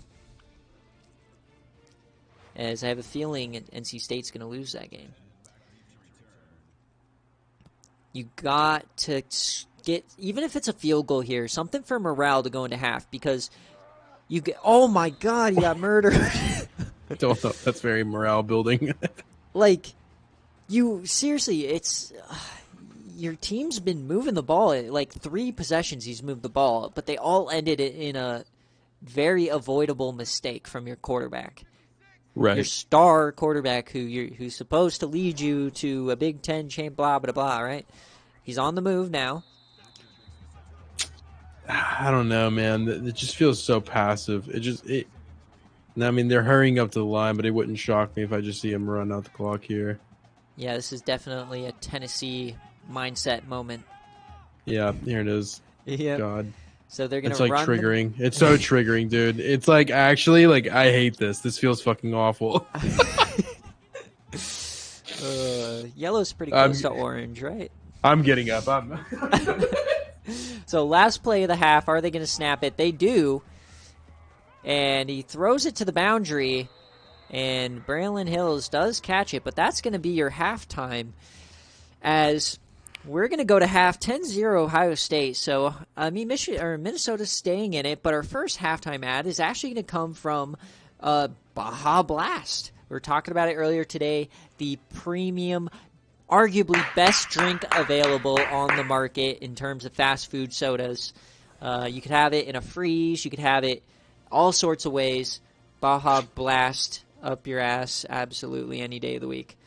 S1: As I have a feeling NC State's going to lose that game. You got to get, even if it's a field goal here, something for morale to go into half because you get, oh my God, he got murdered.
S2: That's very morale building.
S1: Seriously, it's, your team's been moving the ball. Like 3 possessions he's moved the ball, but they all ended in a very avoidable mistake from your quarterback.
S2: Right.
S1: Your star quarterback who's supposed to lead you to a Big Ten champ, blah, blah, blah, right? He's on the move now.
S2: I don't know, man. It just feels so passive. I mean, they're hurrying up to the line, but it wouldn't shock me if I just see him run out the clock here.
S1: Yeah, this is definitely a Tennessee mindset moment.
S2: Yeah, here it is.
S1: Yeah.
S2: God.
S1: So they're going
S2: to
S1: run.
S2: It's like triggering. It's so triggering, dude. It's like, actually, like, I hate this. This feels fucking awful.
S1: Yellow's pretty close to orange, right?
S2: I'm getting up.
S1: So last play of the half, are they going to snap it? They do. And he throws it to the boundary, and Braylon Hills does catch it, but that's going to be your halftime as we're going to go to half 10-0 Ohio State. So, I mean, Minnesota's staying in it, but our first halftime ad is actually going to come from Baja Blast. We were talking about it earlier today. The premium, arguably best drink available on the market in terms of fast food sodas. You could have it in a freeze. You could have it all sorts of ways. Baja Blast up your ass absolutely any day of the week.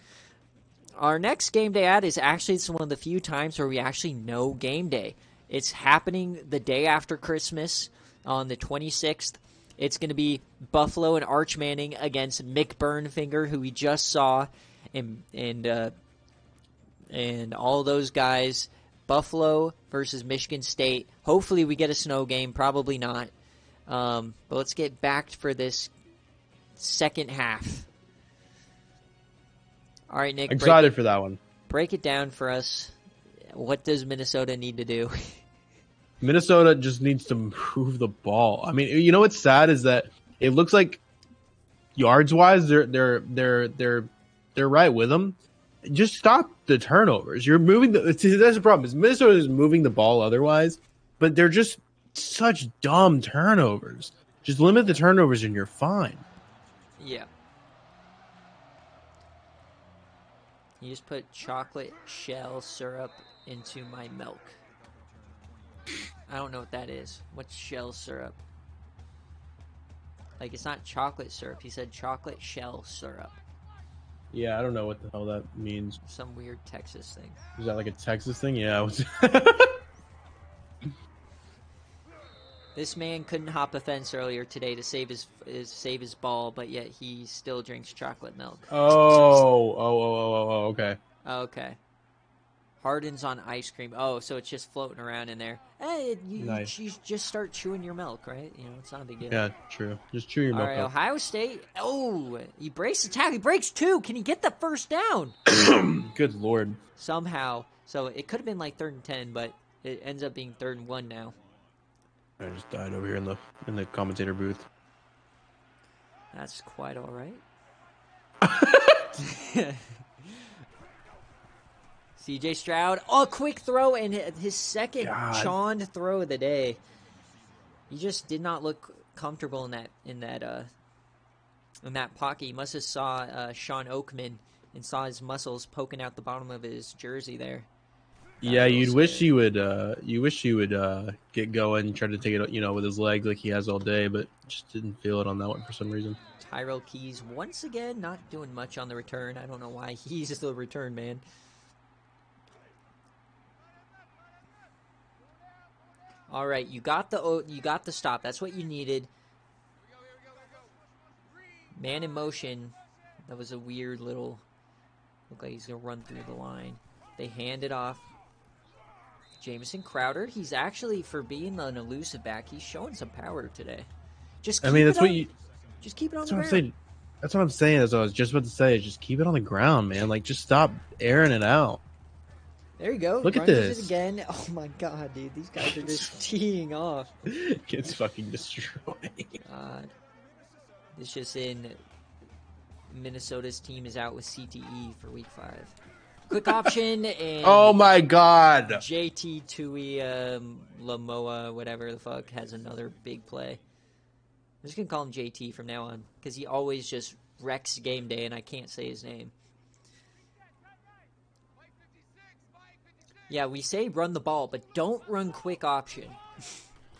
S1: Our next game day ad is actually one of the few times where we actually know game day. It's happening the day after Christmas on the 26th. It's going to be Buffalo and Arch Manning against Mick Burnfinger, who we just saw, and all those guys. Buffalo versus Michigan State. Hopefully we get a snow game. Probably not. But let's get back for this second half. All right, Nick.
S2: Excited for that one.
S1: Break it down for us. What does Minnesota need to do?
S2: Minnesota just needs to move the ball. I mean, you know what's sad is that it looks like yards wise they're right with them. Just stop the turnovers. You're moving that's the problem. Is Minnesota is moving the ball otherwise, but they're just such dumb turnovers. Just limit the turnovers and you're fine.
S1: Yeah. You just put chocolate shell syrup into my milk. I don't know what that is. What's shell syrup? Like, it's not chocolate syrup. He said chocolate shell syrup.
S2: Yeah, I don't know what the hell that means.
S1: Some weird Texas thing.
S2: Is that like a Texas thing? Yeah.
S1: This man couldn't hop a fence earlier today to save his ball, but yet he still drinks chocolate milk.
S2: Oh, okay.
S1: Okay. Hardens on ice cream. Oh, so it's just floating around in there. Hey,
S2: Nice.
S1: you just start chewing your milk, right? You know, it's not a big deal.
S2: Yeah, true. Just chew your
S1: All
S2: milk
S1: right,
S2: up.
S1: Ohio State. Oh, he breaks the tackle. He breaks two. Can he get the first down?
S2: Good Lord.
S1: Somehow. So it could have been like 3rd and 10, but it ends up being 3rd and 1 now.
S2: I just died over here in the commentator booth.
S1: That's quite all right. CJ Stroud, quick throw, and his second chawed throw of the day. He just did not look comfortable in that pocket. He must have saw Sean Oakman and saw his muscles poking out the bottom of his jersey there.
S2: Yeah, you wish he would get going and try to take it, with his legs like he has all day, but just didn't feel it on that one for some reason.
S1: Tyrell Keys once again not doing much on the return. I don't know why he's the return man. All right, you got the stop. That's what you needed. Man in motion. That was a weird little. Look like he's gonna run through the line. They hand it off. Jamison Crowder. He's actually, for being an elusive back, he's showing some power today. Just keep
S2: that's what you.
S1: Just keep it on the
S2: ground. That's what I'm saying. As I was just about to say, just keep it on the ground, man. Like, just stop airing it out.
S1: There you go.
S2: Look at this
S1: it again. Oh my god, dude! These guys are just teeing off.
S2: Gets fucking destroyed.
S1: God, it's just in. Minnesota's team is out with CTE for week 5. Quick option and
S2: oh my god!
S1: JT Tui Lamoa, whatever the fuck, has another big play. I'm just gonna call him JT from now on because he always just wrecks game day, and I can't say his name. Yeah, we say run the ball, but don't run quick option.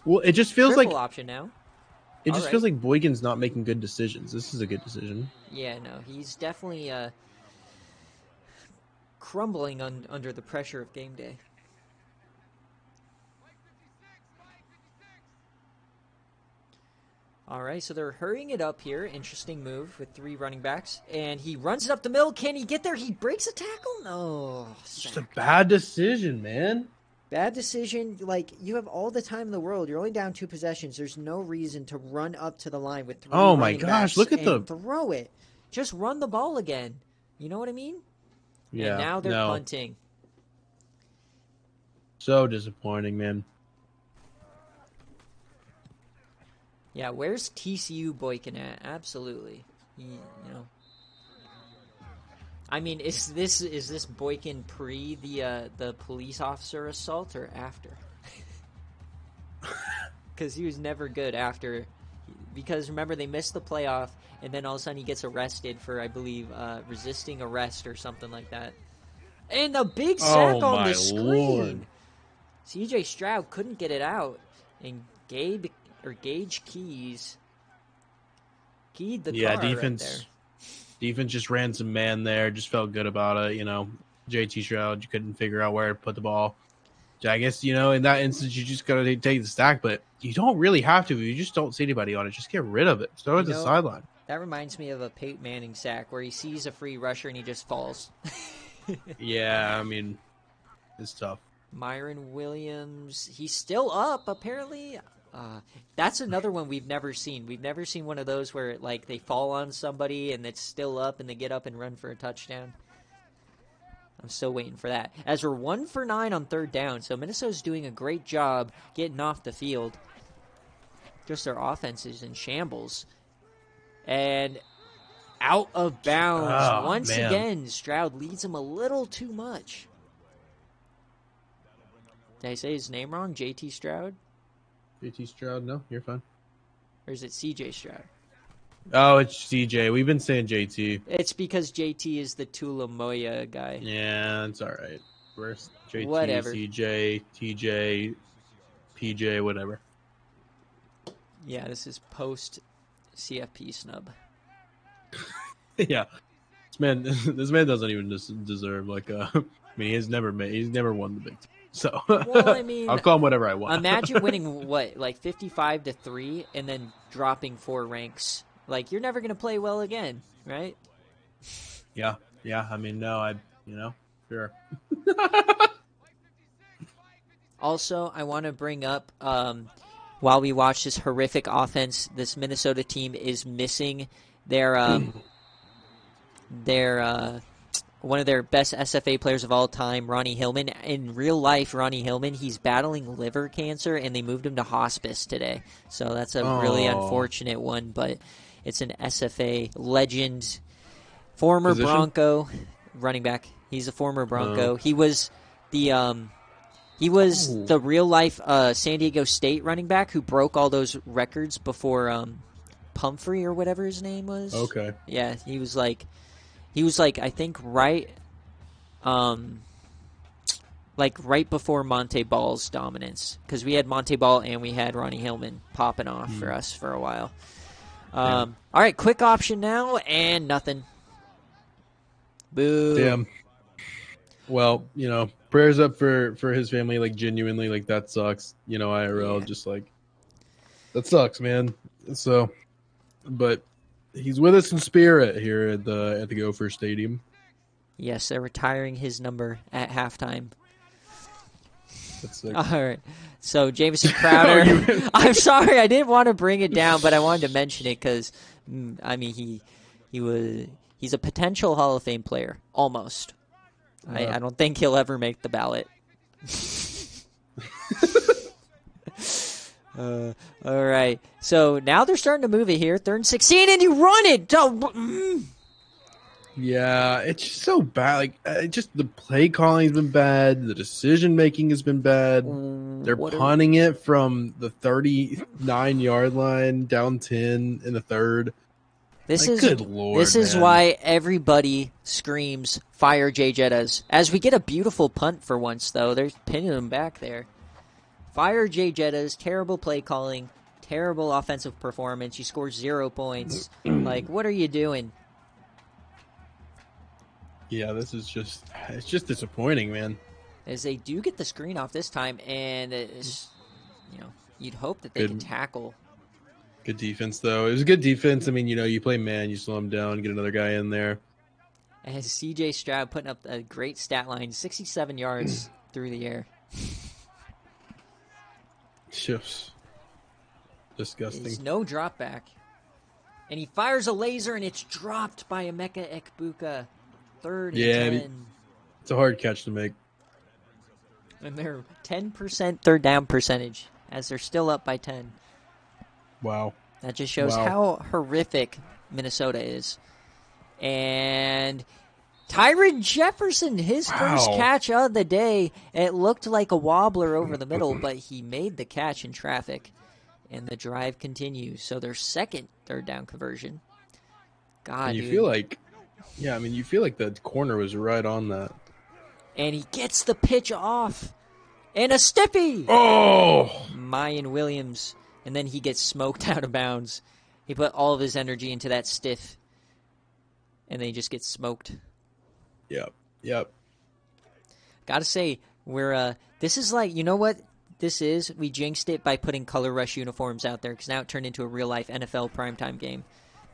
S2: Well, it just feels
S1: Triple option now.
S2: It just feels like Boykin's not making good decisions. This is a good decision.
S1: Yeah, no, he's definitely crumbling under the pressure of game day. All right, so they're hurrying it up here. Interesting move with 3 running backs. And he runs it up the middle. Can he get there? He breaks a tackle? No.
S2: Just a bad decision, man.
S1: Bad decision. Like, you have all the time in the world. You're only down 2 possessions. There's no reason to run up to the line with 3
S2: oh my
S1: running
S2: gosh,
S1: backs
S2: look at
S1: and throw it. Just run the ball again. You know what I mean?
S2: Yeah.
S1: And now they're punting.
S2: So disappointing, man.
S1: Yeah, where's TCU Boykin at? Absolutely. I mean, is this Boykin pre the police officer assault or after? Because he was never good after. Because remember, they missed the playoff, and then all of a sudden he gets arrested for, I believe, resisting arrest or something like that. And a big sack on the screen. Lord. CJ Stroud couldn't get it out, and Gage Keys keyed the car
S2: defense.
S1: Right there.
S2: Defense just ran some man there. Just felt good about it. JT Stroud, you couldn't figure out where to put the ball. I guess, in that instance, you just got to take the stack, but you don't really have to. You just don't see anybody on it. Just get rid of it. Throw it to the sideline.
S1: That reminds me of a Peyton Manning sack where he sees a free rusher and he just falls.
S2: Yeah, I mean, it's tough.
S1: Myron Williams, he's still up, apparently. That's another one we've never seen. We've never seen one of those where, like, they fall on somebody and it's still up and they get up and run for a touchdown. I'm still waiting for that. As we're 1 for 9 on 3rd down, so Minnesota's doing a great job getting off the field. Just their offense is in shambles. And out of bounds. Once again, Stroud leads him a little too much. Did I say his name wrong? JT Stroud?
S2: JT Stroud? No, you're fine.
S1: Or is it CJ Stroud?
S2: Oh, it's CJ. We've been saying JT.
S1: It's because JT is the Tulamoya guy.
S2: Yeah, it's all right. First, JT,
S1: whatever.
S2: CJ, TJ, PJ, whatever.
S1: Yeah, this is post CFP snub.
S2: Yeah. this man doesn't even deserve like a. I mean, he's never won the big team. So
S1: Well, I mean,
S2: I'll call him whatever I want.
S1: Imagine winning what, like 55-3, and then dropping 4 ranks. Like, you're never gonna play well again, right?
S2: Yeah. I mean, no, sure.
S1: Also, I want to bring up, while we watch this horrific offense, this Minnesota team is missing their one of their best SFA players of all time, Ronnie Hillman. In real life, Ronnie Hillman, he's battling liver cancer, and they moved him to hospice today. So that's a really unfortunate one, but it's an SFA legend, former
S2: Position?
S1: Bronco running back. He's a former Bronco. He was the real life San Diego State running back who broke all those records before Pumphrey or whatever his name was.
S2: Okay.
S1: Yeah, he was like I think right before Monte Ball's dominance, because we had Monte Ball and we had Ronnie Hillman popping off for us for a while. All right, quick option now and nothing. Boo.
S2: Damn. Well, prayers up for his family. Like, genuinely, like, that sucks. IRL, just like, that sucks, man. So, but he's with us in spirit here at the Gopher Stadium.
S1: Yes, they're retiring his number at halftime.
S2: That's sick.
S1: All right. So Jamison Crowder. I'm sorry, I didn't want to bring it down, but I wanted to mention it because, I mean, he's a potential Hall of Fame player, almost. I don't think he'll ever make the ballot. All right. So now they're starting to move it here. 3rd and 16, and you run it.
S2: Yeah, it's just so bad. Like, just the play calling has been bad. The decision making has been bad. They're punting it from the 39-yard line down 10 in the 3rd. Good Lord,
S1: this is why everybody screams fire Jay Jettas. As we get a beautiful punt for once, though, they're pinning him back there. Fire Jay Jettas, terrible play calling, terrible offensive performance. You scored 0 points. Like, what are you doing?
S2: Yeah, it's just disappointing, man.
S1: As they do get the screen off this time, and you'd hope that they can tackle.
S2: Good defense, though. It was a good defense. I mean, you play man, you slow him down, get another guy in there.
S1: And C.J. Stroud putting up a great stat line, 67 yards through the air.
S2: Shifts. Disgusting.
S1: There's no drop back. And he fires a laser, and it's dropped by Emeka Ekbuka. 3rd and 10.
S2: It's a hard catch to make.
S1: And they're 10% 3rd down percentage, as they're still up by 10.
S2: Wow.
S1: That just shows how horrific Minnesota is. And Tyron Jefferson, his first catch of the day. It looked like a wobbler over the middle, but he made the catch in traffic. And the drive continues. So their second 3rd down conversion. God,
S2: you feel like, you feel like the corner was right on that.
S1: And he gets the pitch off. And a stiffy!
S2: Oh!
S1: Mayan Williams. And then he gets smoked out of bounds. He put all of his energy into that stiff. And then he just gets smoked.
S2: Yep.
S1: Gotta say, this is like, you know what this is? We jinxed it by putting Color Rush uniforms out there, because now it turned into a real-life NFL primetime game.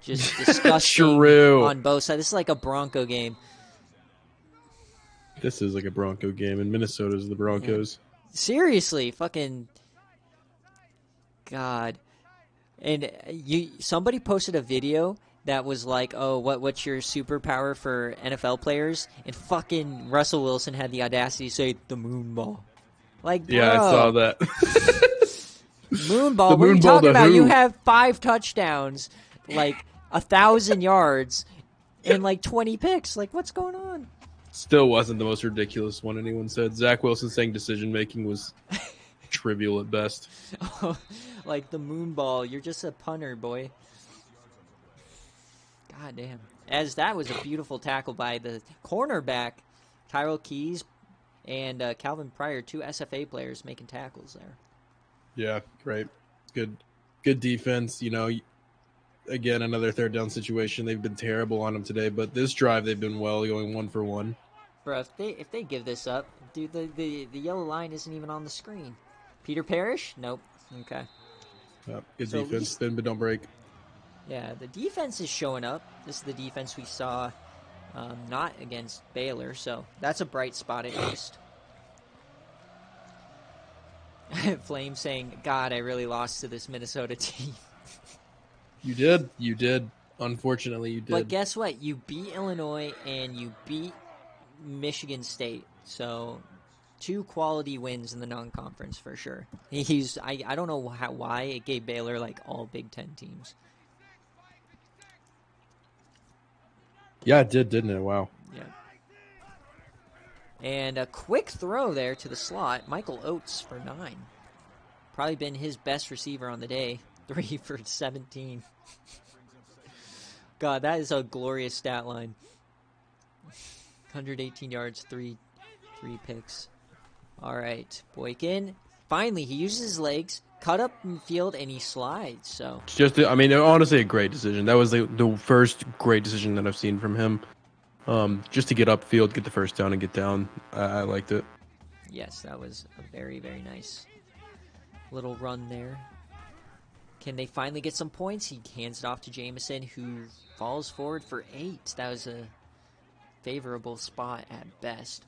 S1: Just disgusting on both sides. This is like a Bronco game.
S2: This is like a Bronco game, and Minnesota's the Broncos.
S1: Yeah. Seriously, fucking God. And somebody posted a video that was like, oh, what's your superpower for NFL players? And fucking Russell Wilson had the audacity to say the moon ball. Like, bro.
S2: Yeah, I saw that.
S1: Moon ball? What are you talking about? You have 5 touchdowns, like 1,000 yards, and like 20 picks. Like, what's going on?
S2: Still wasn't the most ridiculous one anyone said. Zach Wilson saying decision-making was trivial at best.
S1: Like the moon ball. You're just a punter, boy. God damn. As that was a beautiful tackle by the cornerback, Tyrell Keys and Calvin Pryor, 2 SFA players making tackles there.
S2: Yeah, great. Good defense. again, another third down situation. They've been terrible on them today, but this drive they've been well, going 1 for 1.
S1: Bro, if they give this up, dude, the yellow line isn't even on the screen. Peter Parrish? Nope. Okay.
S2: Good
S1: So
S2: defense, spin but don't break.
S1: Yeah, the defense is showing up. This is the defense we saw not against Baylor, so that's a bright spot at least. Flame saying, God, I really lost to this Minnesota team.
S2: You did. Unfortunately, you did.
S1: But guess what? You beat Illinois and you beat Michigan State. So 2 quality wins in the non-conference for sure. I don't know why it gave Baylor like all Big Ten teams.
S2: Yeah, it did, didn't it? Wow.
S1: Yeah. And a quick throw there to the slot. Michael Oates for 9. Probably been his best receiver on the day. 3 for 17. God, that is a glorious stat line. 118 yards, 3 picks. All right, Boykin. Finally, he uses his legs, cut up in field, and he slides. So
S2: Honestly, a great decision. That was the first great decision that I've seen from him. Just to get upfield, get the first down, and get down. I liked it.
S1: Yes, that was a very, very nice little run there. Can they finally get some points? He hands it off to Jamison, who falls forward for 8. That was a favorable spot at best.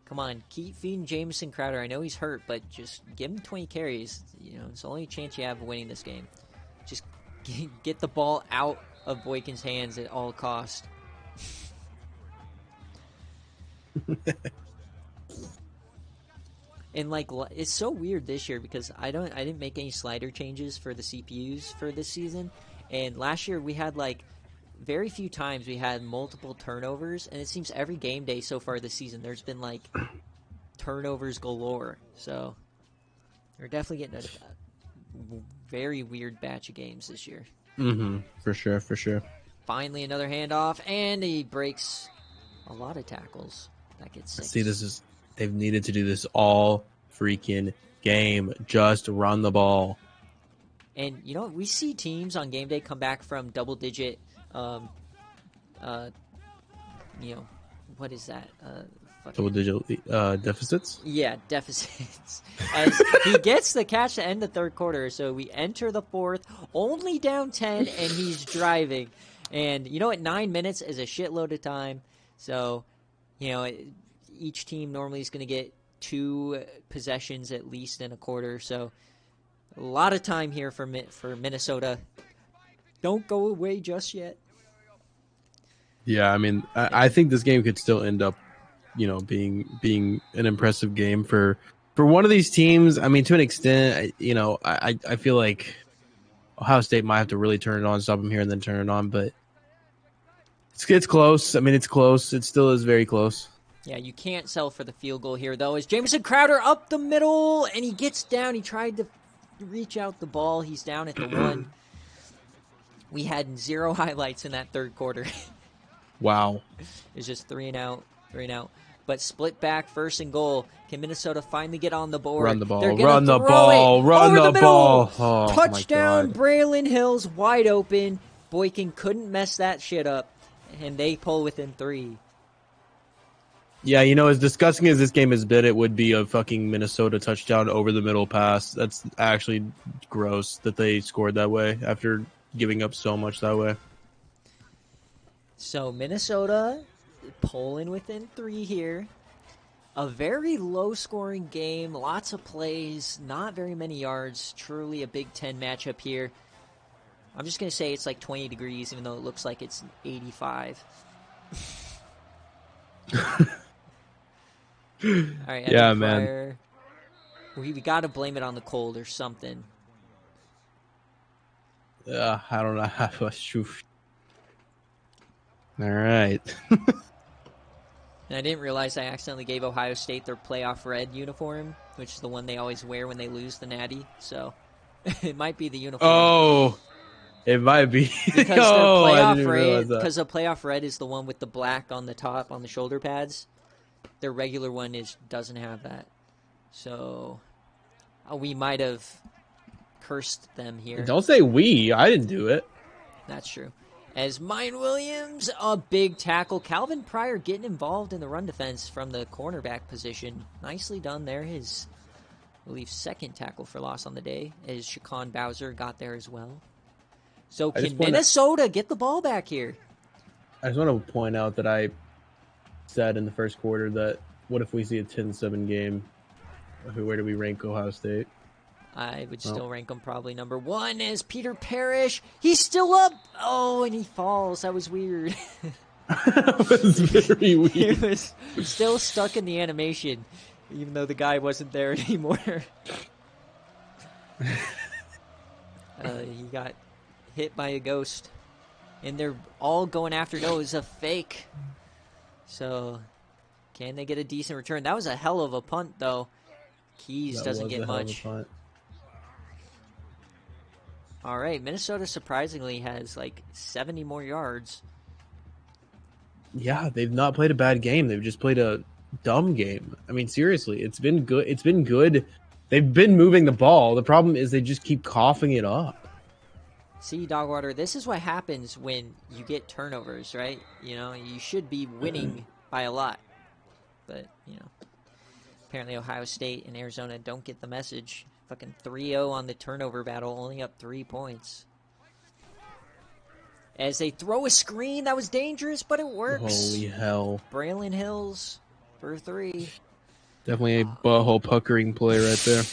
S1: Come on, keep feeding Jamison Crowder. I know he's hurt, but just give him 20 carries. You know, it's the only chance you have of winning this game. Just get the ball out of Boykin's hands at all costs. And like, it's so weird this year because I didn't make any slider changes for the CPUs for this season, and last year we had like very few times we had multiple turnovers, and it seems every game day so far this season there's been like turnovers galore. So we're definitely getting a very weird batch of games this year.
S2: For sure.
S1: Finally, another handoff, and he breaks a lot of tackles. That gets 6.
S2: See, they've needed to do this all freaking game. Just run the ball.
S1: And, you know, we see teams on game day come back from double-digit, what is that?
S2: Double-digit deficits?
S1: Yeah, deficits. As he gets the catch to end the third quarter, so we enter the fourth, only down 10, and he's driving. And, you know what, 9 minutes is a shitload of time. So, you know, each team normally is going to get 2 possessions at least in a quarter. So, a lot of time here for Minnesota. Don't go away just yet.
S2: Yeah, I mean, I think this game could still end up, you know, being an impressive game for one of these teams. I mean, to an extent, you know, I feel like Ohio State might have to really turn it on, stop them here, and then turn it on. But it's close. I mean, it's close. It still is very close.
S1: Yeah, you can't sell for the field goal here, though, as Jamison Crowder up the middle, and he gets down. He tried to reach out the ball. He's down at the 1. We had 0 highlights in that third quarter.
S2: Wow.
S1: It's just 3 and out. But split back, 1st and goal. Can Minnesota finally get on the board?
S2: Run the ball.
S1: Run the ball.
S2: Oh,
S1: touchdown, Braylon Hills, wide open. Boykin couldn't mess that shit up, and they pull within 3.
S2: Yeah, you know, as disgusting as this game has been, it would be a fucking Minnesota touchdown over the middle pass. That's actually gross that they scored that way after giving up so much that way.
S1: So Minnesota pulling within 3 here. A very low-scoring game, lots of plays, not very many yards. Truly a Big Ten matchup here. I'm just going to say it's like 20 degrees, even though it looks like it's 85. All right,
S2: yeah, man.
S1: We got to blame it on the cold or something.
S2: I don't know. All right.
S1: And I didn't realize I accidentally gave Ohio State their playoff red uniform, which is the one they always wear when they lose the Natty. So it might be the uniform.
S2: Oh, it might be.
S1: Because the playoff red is the one with the black on the top on the shoulder pads. Their regular one doesn't have that. So we might have cursed them here.
S2: Don't say we. I didn't do it.
S1: That's true. As Mine Williams, a big tackle. Calvin Pryor getting involved in the run defense from the cornerback position. Nicely done there. His, I believe, second tackle for loss on the day, as Shaquan Bowser got there as well. So can Minnesota get the ball back here?
S2: I just want to point out that I said in the first quarter that what if we see a 10-7 game? Where do we rank Ohio State?
S1: I would still rank him probably number 1 as Peter Parrish. He's still up. Oh, and he falls. That was weird.
S2: That was very weird.
S1: He was still stuck in the animation, even though the guy wasn't there anymore. He got hit by a ghost. And they're all going after, no, it was a fake. So, can they get a decent return? That was a hell of a punt, though. Keys doesn't get much. All right, Minnesota surprisingly has like 70 more yards.
S2: Yeah, they've not played a bad game. They've just played a dumb game. I mean, seriously, it's been good. It's been good. They've been moving the ball. The problem is they just keep coughing it up.
S1: See, Dogwater, this is what happens when you get turnovers, right? You know, you should be winning by a lot. But, you know, apparently Ohio State and Arizona don't get the message. Fucking 3-0 on the turnover battle, only up 3 points. As they throw a screen, that was dangerous, but it works.
S2: Holy hell.
S1: Braylon Hills for 3.
S2: Definitely a butthole puckering play right there.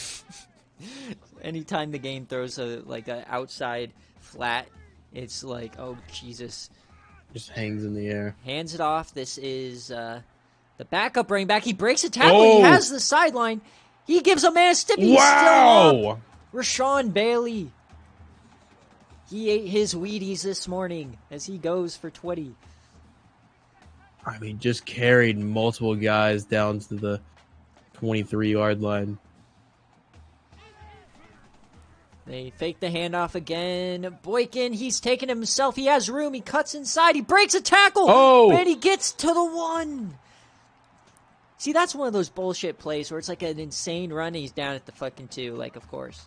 S1: Anytime the game throws a outside flat, it's like, oh, Jesus.
S2: Just hangs in the air.
S1: Hands it off. This is the backup running back. He breaks a tackle. He has the sideline. He gives a man a stiff. He's still up. Rashawn Bailey. He ate his Wheaties this morning as he goes for 20.
S2: I mean, just carried multiple guys down to the 23-yard line.
S1: They fake the handoff again. Boykin, he's taking himself. He has room. He cuts inside. He breaks a tackle.
S2: Oh!
S1: And he gets to the 1. See, that's one of those bullshit plays where it's like an insane run and he's down at the fucking 2, like, of course.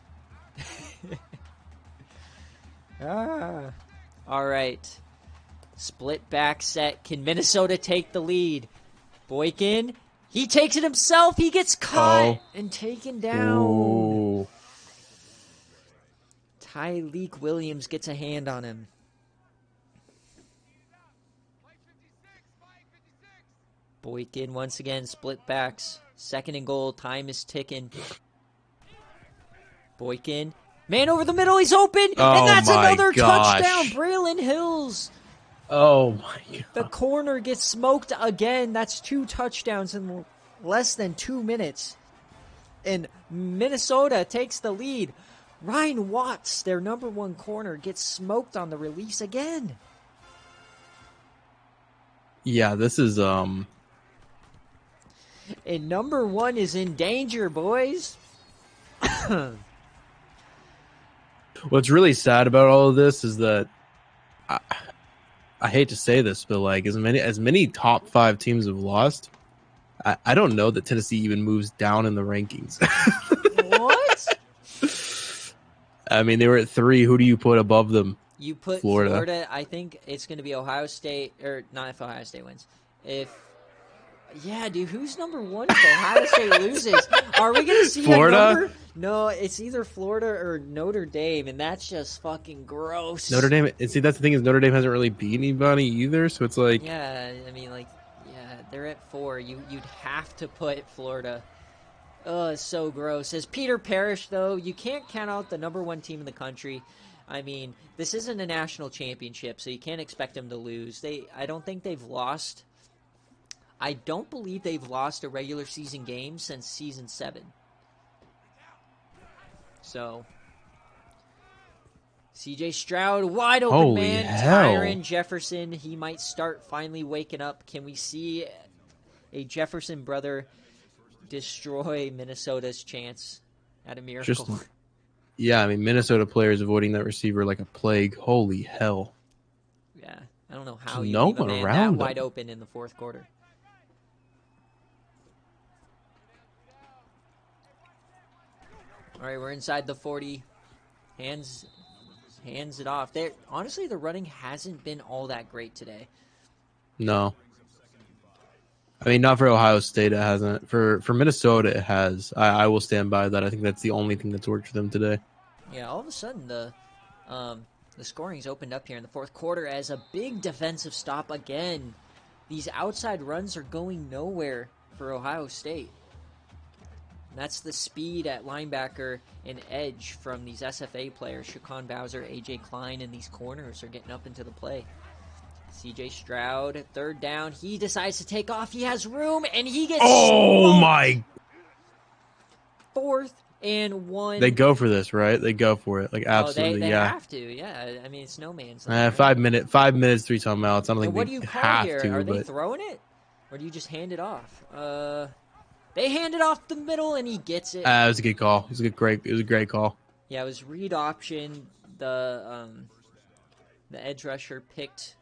S1: All right. Split back set. Can Minnesota take the lead? Boykin, he takes it himself. He gets caught and taken down.
S2: Ooh.
S1: Tyleek Williams gets a hand on him. Boykin once again, split backs. 2nd and goal. Time is ticking. Boykin. Man over the middle. He's open. And that's another touchdown. Braylon Hills.
S2: Oh, my God.
S1: The corner gets smoked again. That's 2 touchdowns in less than 2 minutes. And Minnesota takes the lead. Ryan Watts, their number 1 corner, gets smoked on the release again.
S2: Yeah, this is
S1: And number 1 is in danger, boys.
S2: What's really sad about all of this is that I hate to say this, but like as many top 5 teams have lost, I don't know that Tennessee even moves down in the rankings.
S1: What?
S2: I mean, they were at 3. Who do you put above them?
S1: You put Florida. I think it's going to be Ohio State, or not if Ohio State wins. Yeah, dude, who's number 1 if Ohio State loses? Are we going to see
S2: Florida?
S1: A number? No, it's either Florida or Notre Dame, and that's just fucking gross.
S2: Notre Dame, and see, that's the thing is Notre Dame hasn't really beat anybody either, so it's like...
S1: Yeah, I mean, like, yeah, they're at 4. You'd have to put Florida. Oh, it's so gross. As Peter Parrish, though, you can't count out the number 1 team in the country. I mean, this isn't a national championship, so you can't expect them to lose. I don't think they've lost... I don't believe they've lost a regular season game since season 7. So, CJ Stroud, wide open.
S2: Holy
S1: man.
S2: hell.
S1: Tyron Jefferson, he might start finally waking up. Can we see a Jefferson brother destroy Minnesota's chance at a miracle?
S2: Yeah, I mean, Minnesota players avoiding that receiver like a plague. Holy hell.
S1: Yeah, I don't know how
S2: There's
S1: you
S2: no
S1: leave a
S2: one
S1: man
S2: around
S1: that wide
S2: them.
S1: open in the 4th quarter. All right, we're inside the 40. hands it off. Honestly, the running hasn't been all that great today.
S2: No. I mean, not for Ohio State, it hasn't. For Minnesota, it has. I will stand by that. I think that's the only thing that's worked for them today.
S1: Yeah, all of a sudden, the scoring's opened up here in the fourth quarter as a big defensive stop again. These outside runs are going nowhere for Ohio State. And that's the speed at linebacker and edge from these SFA players. Shaquan Bowser, A.J. Klein, and these corners are getting up into the play. C.J. Stroud, third down. He decides to take off. He has room, and he gets
S2: Oh, my.
S1: 4th and 1.
S2: They go for this, right? They go for it. Like, absolutely,
S1: they
S2: yeah.
S1: have to, yeah. I mean, it's no man's land.
S2: 5 minutes, 3 timeouts. I don't think
S1: what do you
S2: they
S1: call
S2: have
S1: here?
S2: to.
S1: Are they
S2: but...
S1: throwing it? Or do you just hand it off? They hand it off the middle, and he gets it.
S2: It was a good call. It was a great call.
S1: Yeah, it was read option. The edge rusher picked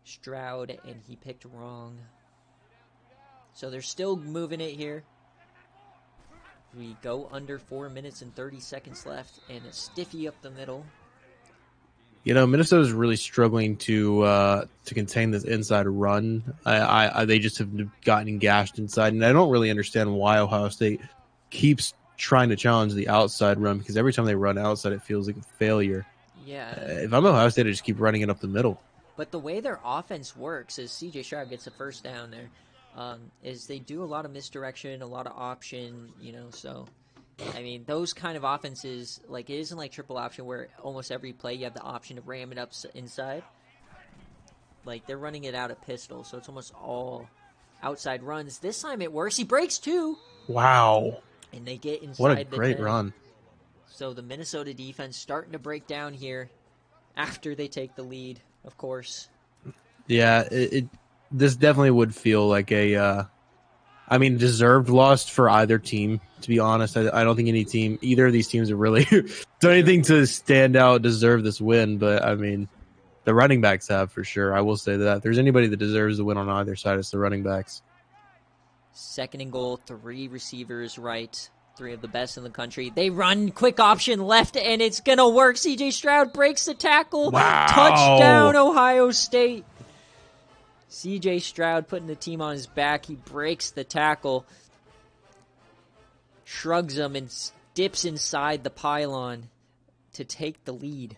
S1: Stroud, and he picked wrong. So they're still moving it here. We go under 4 minutes and 30 seconds left, and a stiffy up the middle.
S2: You know, Minnesota's really struggling to contain this inside run. They just have gotten gashed inside, and I don't really understand why Ohio State keeps trying to challenge the outside run, because every time they run outside, it feels like a failure.
S1: Yeah.
S2: If I'm Ohio State, I just keep running it up the middle.
S1: But the way their offense works is C.J. Stroud gets a first down there. Is they do a lot of misdirection, a lot of option, so, I mean, those kind of offenses, like, it isn't like triple option where almost every play you have the option to ram it up inside. Like, they're running it out of pistol, so it's almost all outside runs. This time it works. He breaks 2.
S2: Wow.
S1: And they get inside
S2: what a
S1: the
S2: great
S1: 10.
S2: run.
S1: So the Minnesota defense starting to break down here after they take the lead, of course.
S2: Yeah, this definitely would feel like a, deserved loss for either team, to be honest. I don't think either of these teams have really done anything to stand out, deserve this win. But, I mean, the running backs have for sure. I will say that. If there's anybody that deserves the win on either side, it's the running backs.
S1: 2nd and goal, 3 receivers right, 3 of the best in the country. They run quick option left, and it's going to work. C.J. Stroud breaks the tackle.
S2: Wow.
S1: Touchdown, Ohio State. C.J. Stroud putting the team on his back. He breaks the tackle, shrugs him, and dips inside the pylon to take the lead.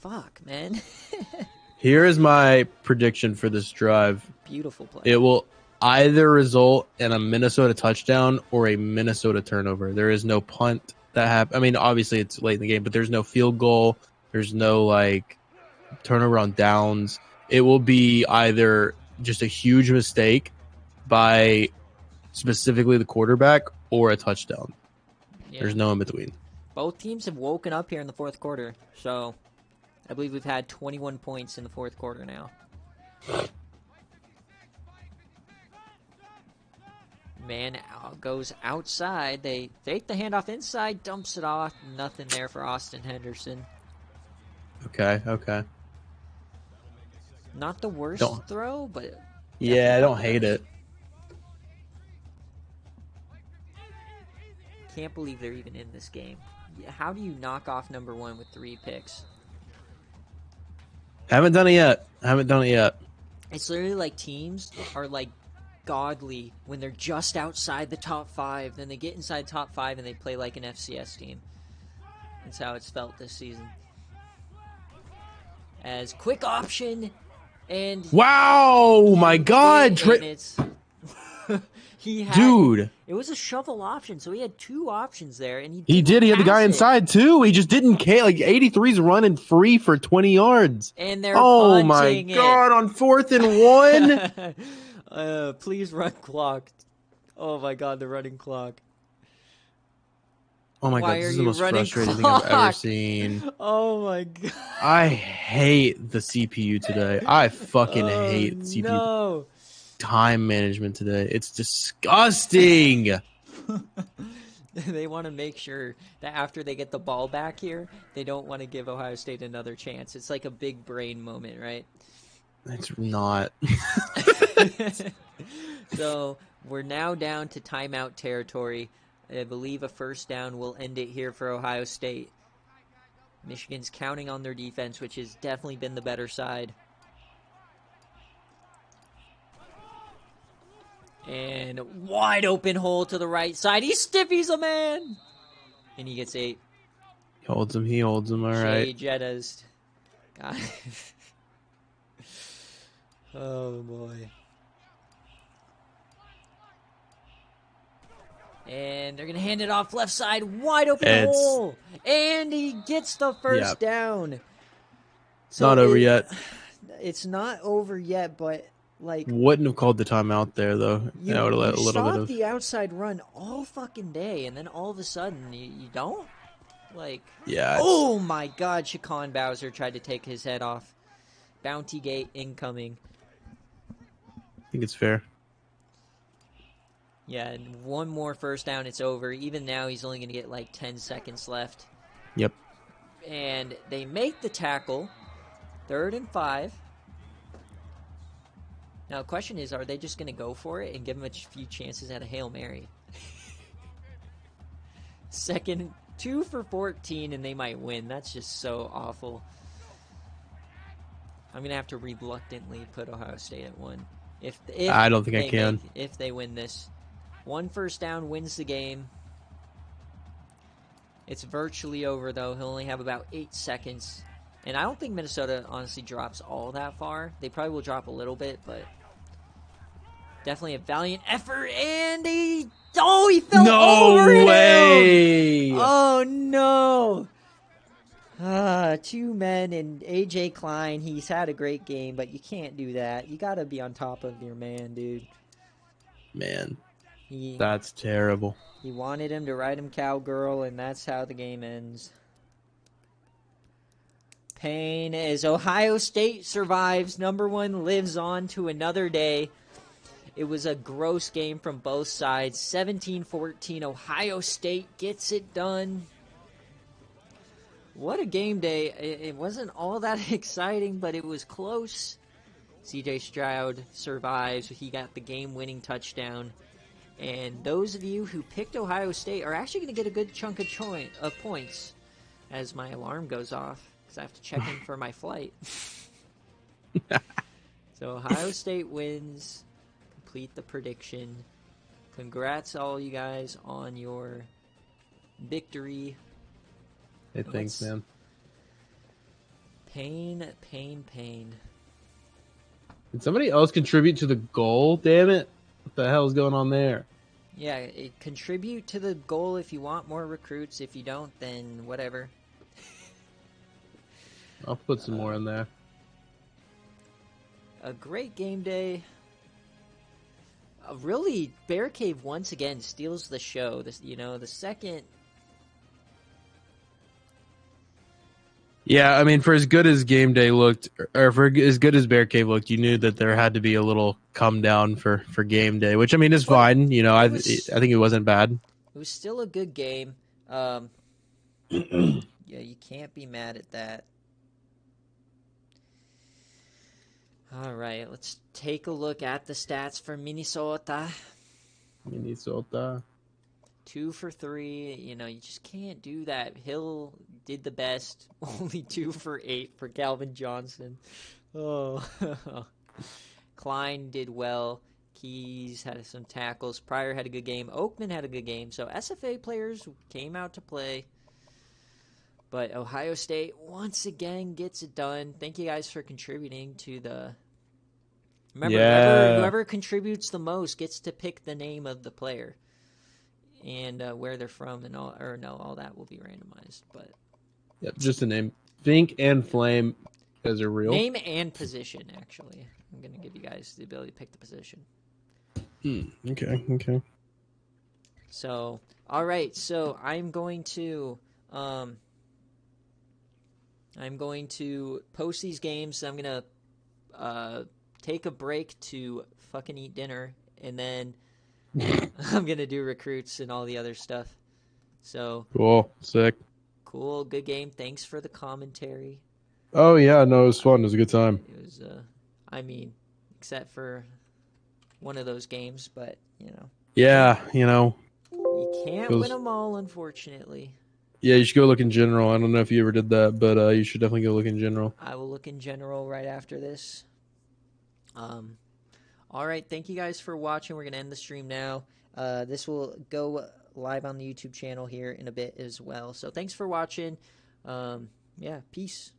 S1: Fuck, man.
S2: Here is my prediction for this drive.
S1: Beautiful play.
S2: It will either result in a Minnesota touchdown or a Minnesota turnover. There is no punt that happens. I mean, obviously it's late in the game, but there's no field goal. There's no, turnover on downs. It will be either just a huge mistake by specifically the quarterback or a touchdown. Yeah. There's no in between.
S1: Both teams have woken up here in the fourth quarter, so I believe we've had 21 points in the fourth quarter now. Man goes outside. They fake the handoff inside, dumps it off. Nothing there for Austin Henderson.
S2: Okay.
S1: Not the worst throw, but...
S2: Yeah, I don't hate it.
S1: Can't believe they're even in this game. How do you knock off number 1 with 3 picks?
S2: Haven't done it yet.
S1: It's literally like teams are godly when they're just outside the top 5. Then they get inside top 5 and they play like an FCS team. That's how it's felt this season. As quick option and...
S2: Wow! My God! Dude!
S1: It was a shovel option, so he had 2 options there. And
S2: he did. He had the guy inside, too. He just didn't care. 83's running free for 20 yards.
S1: And they're
S2: punting it. God, on 4th and
S1: 1? Please run clock. Oh, my God, the running clock.
S2: Oh, my God, this is the most frustrating thing I've ever seen.
S1: Oh, my God.
S2: I hate the CPU today. I fucking hate the CPU.
S1: No.
S2: Time management today. It's disgusting.
S1: They want to make sure that after they get the ball back here, they don't want to give Ohio State another chance. It's like a big brain moment, right?
S2: It's not.
S1: So we're now down to timeout territory. I believe a first down will end it here for Ohio State. Michigan's counting on their defense, which has definitely been the better side. And wide open hole to the right side. He stiffies a man. And he gets 8.
S2: He holds him, all right.
S1: Jay Jettas. God. Oh, boy. And they're going to hand it off left side. Wide open hole. And he gets the first down.
S2: So not over yet.
S1: It's not over yet, but like...
S2: Wouldn't have called the timeout there, though.
S1: You stop the outside run all fucking day, and then all of a sudden, you don't? Like...
S2: Yeah.
S1: Oh, my God. Shaquan Bowser tried to take his head off. Bounty gate incoming.
S2: I think it's fair.
S1: Yeah, and one more first down, it's over. Even now, he's only going to get like 10 seconds left.
S2: Yep.
S1: And they make the tackle. 3rd and 5. Now, the question is, are they just going to go for it and give him a few chances at a Hail Mary? Second, 2 for 14, and they might win. That's just so awful. I'm going to have to reluctantly put Ohio State at 1. If
S2: I don't think I can.
S1: If they win this. 1 first down wins the game. It's virtually over, though. He'll only have about 8 seconds. And I don't think Minnesota, honestly, drops all that far. They probably will drop a little bit, but definitely a valiant effort. And he fell over him! No way! Oh, no. 2 men and A.J. Klein. He's had a great game, but you can't do that. You got to be on top of your man, dude.
S2: Man. That's terrible.
S1: He wanted him to ride him cowgirl, and that's how the game ends. Pain as Ohio State survives. Number 1 lives on to another day. It was a gross game from both sides. 17-14. Ohio State gets it done. What a game day. It wasn't all that exciting, but it was close. C.J. Stroud survives. He got the game-winning touchdown. And those of you who picked Ohio State are actually going to get a good chunk of points as my alarm goes off because I have to check in for my flight. So Ohio State wins. Complete the prediction. Congrats all you guys on your victory.
S2: Hey, thanks, man.
S1: Pain.
S2: Did somebody else contribute to the goal? Damn it. What the hell is going on there?
S1: Yeah, contribute to the goal if you want more recruits. If you don't, then whatever.
S2: I'll put some more in there.
S1: A great game day. Really, BearCave once again steals the show. The second...
S2: Yeah, I mean, for as good as Game Day looked, or for as good as BearCave looked, you knew that there had to be a little come down for Game Day, which, I mean, is fine. I think it wasn't bad.
S1: It was still a good game. Yeah, you can't be mad at that. All right, let's take a look at the stats for Minnesota. 2 for 3. You just can't do that. Hill did the best. Only 2 for 8 for Calvin Johnson. Oh. Klein did well. Keys had some tackles. Pryor had a good game. Oakman had a good game. So SFA players came out to play. But Ohio State once again gets it done. Thank you guys for contributing to the... Remember, whoever contributes the most gets to pick the name of the player. And where they're from and all that will be randomized. But
S2: yep, just a name. Think and Flame as a real
S1: name and position. Actually, I'm going to give you guys the ability to pick the position.
S2: Okay.
S1: So, all right. So I'm going to post these games. I'm going to take a break to fucking eat dinner, and then. I'm going to do recruits and all the other stuff. So
S2: cool. Sick.
S1: Cool. Good game. Thanks for the commentary.
S2: Oh, yeah. No, it was fun. It was a good time.
S1: It was, except for one of those games, but,
S2: Yeah,
S1: You can't can't win them all, unfortunately.
S2: Yeah, you should go look in general. I don't know if you ever did that, but you should definitely go look in general.
S1: I will look in general right after this. All right, thank you guys for watching. We're going to end the stream now. This will go live on the YouTube channel here in a bit as well. So thanks for watching. Yeah, peace.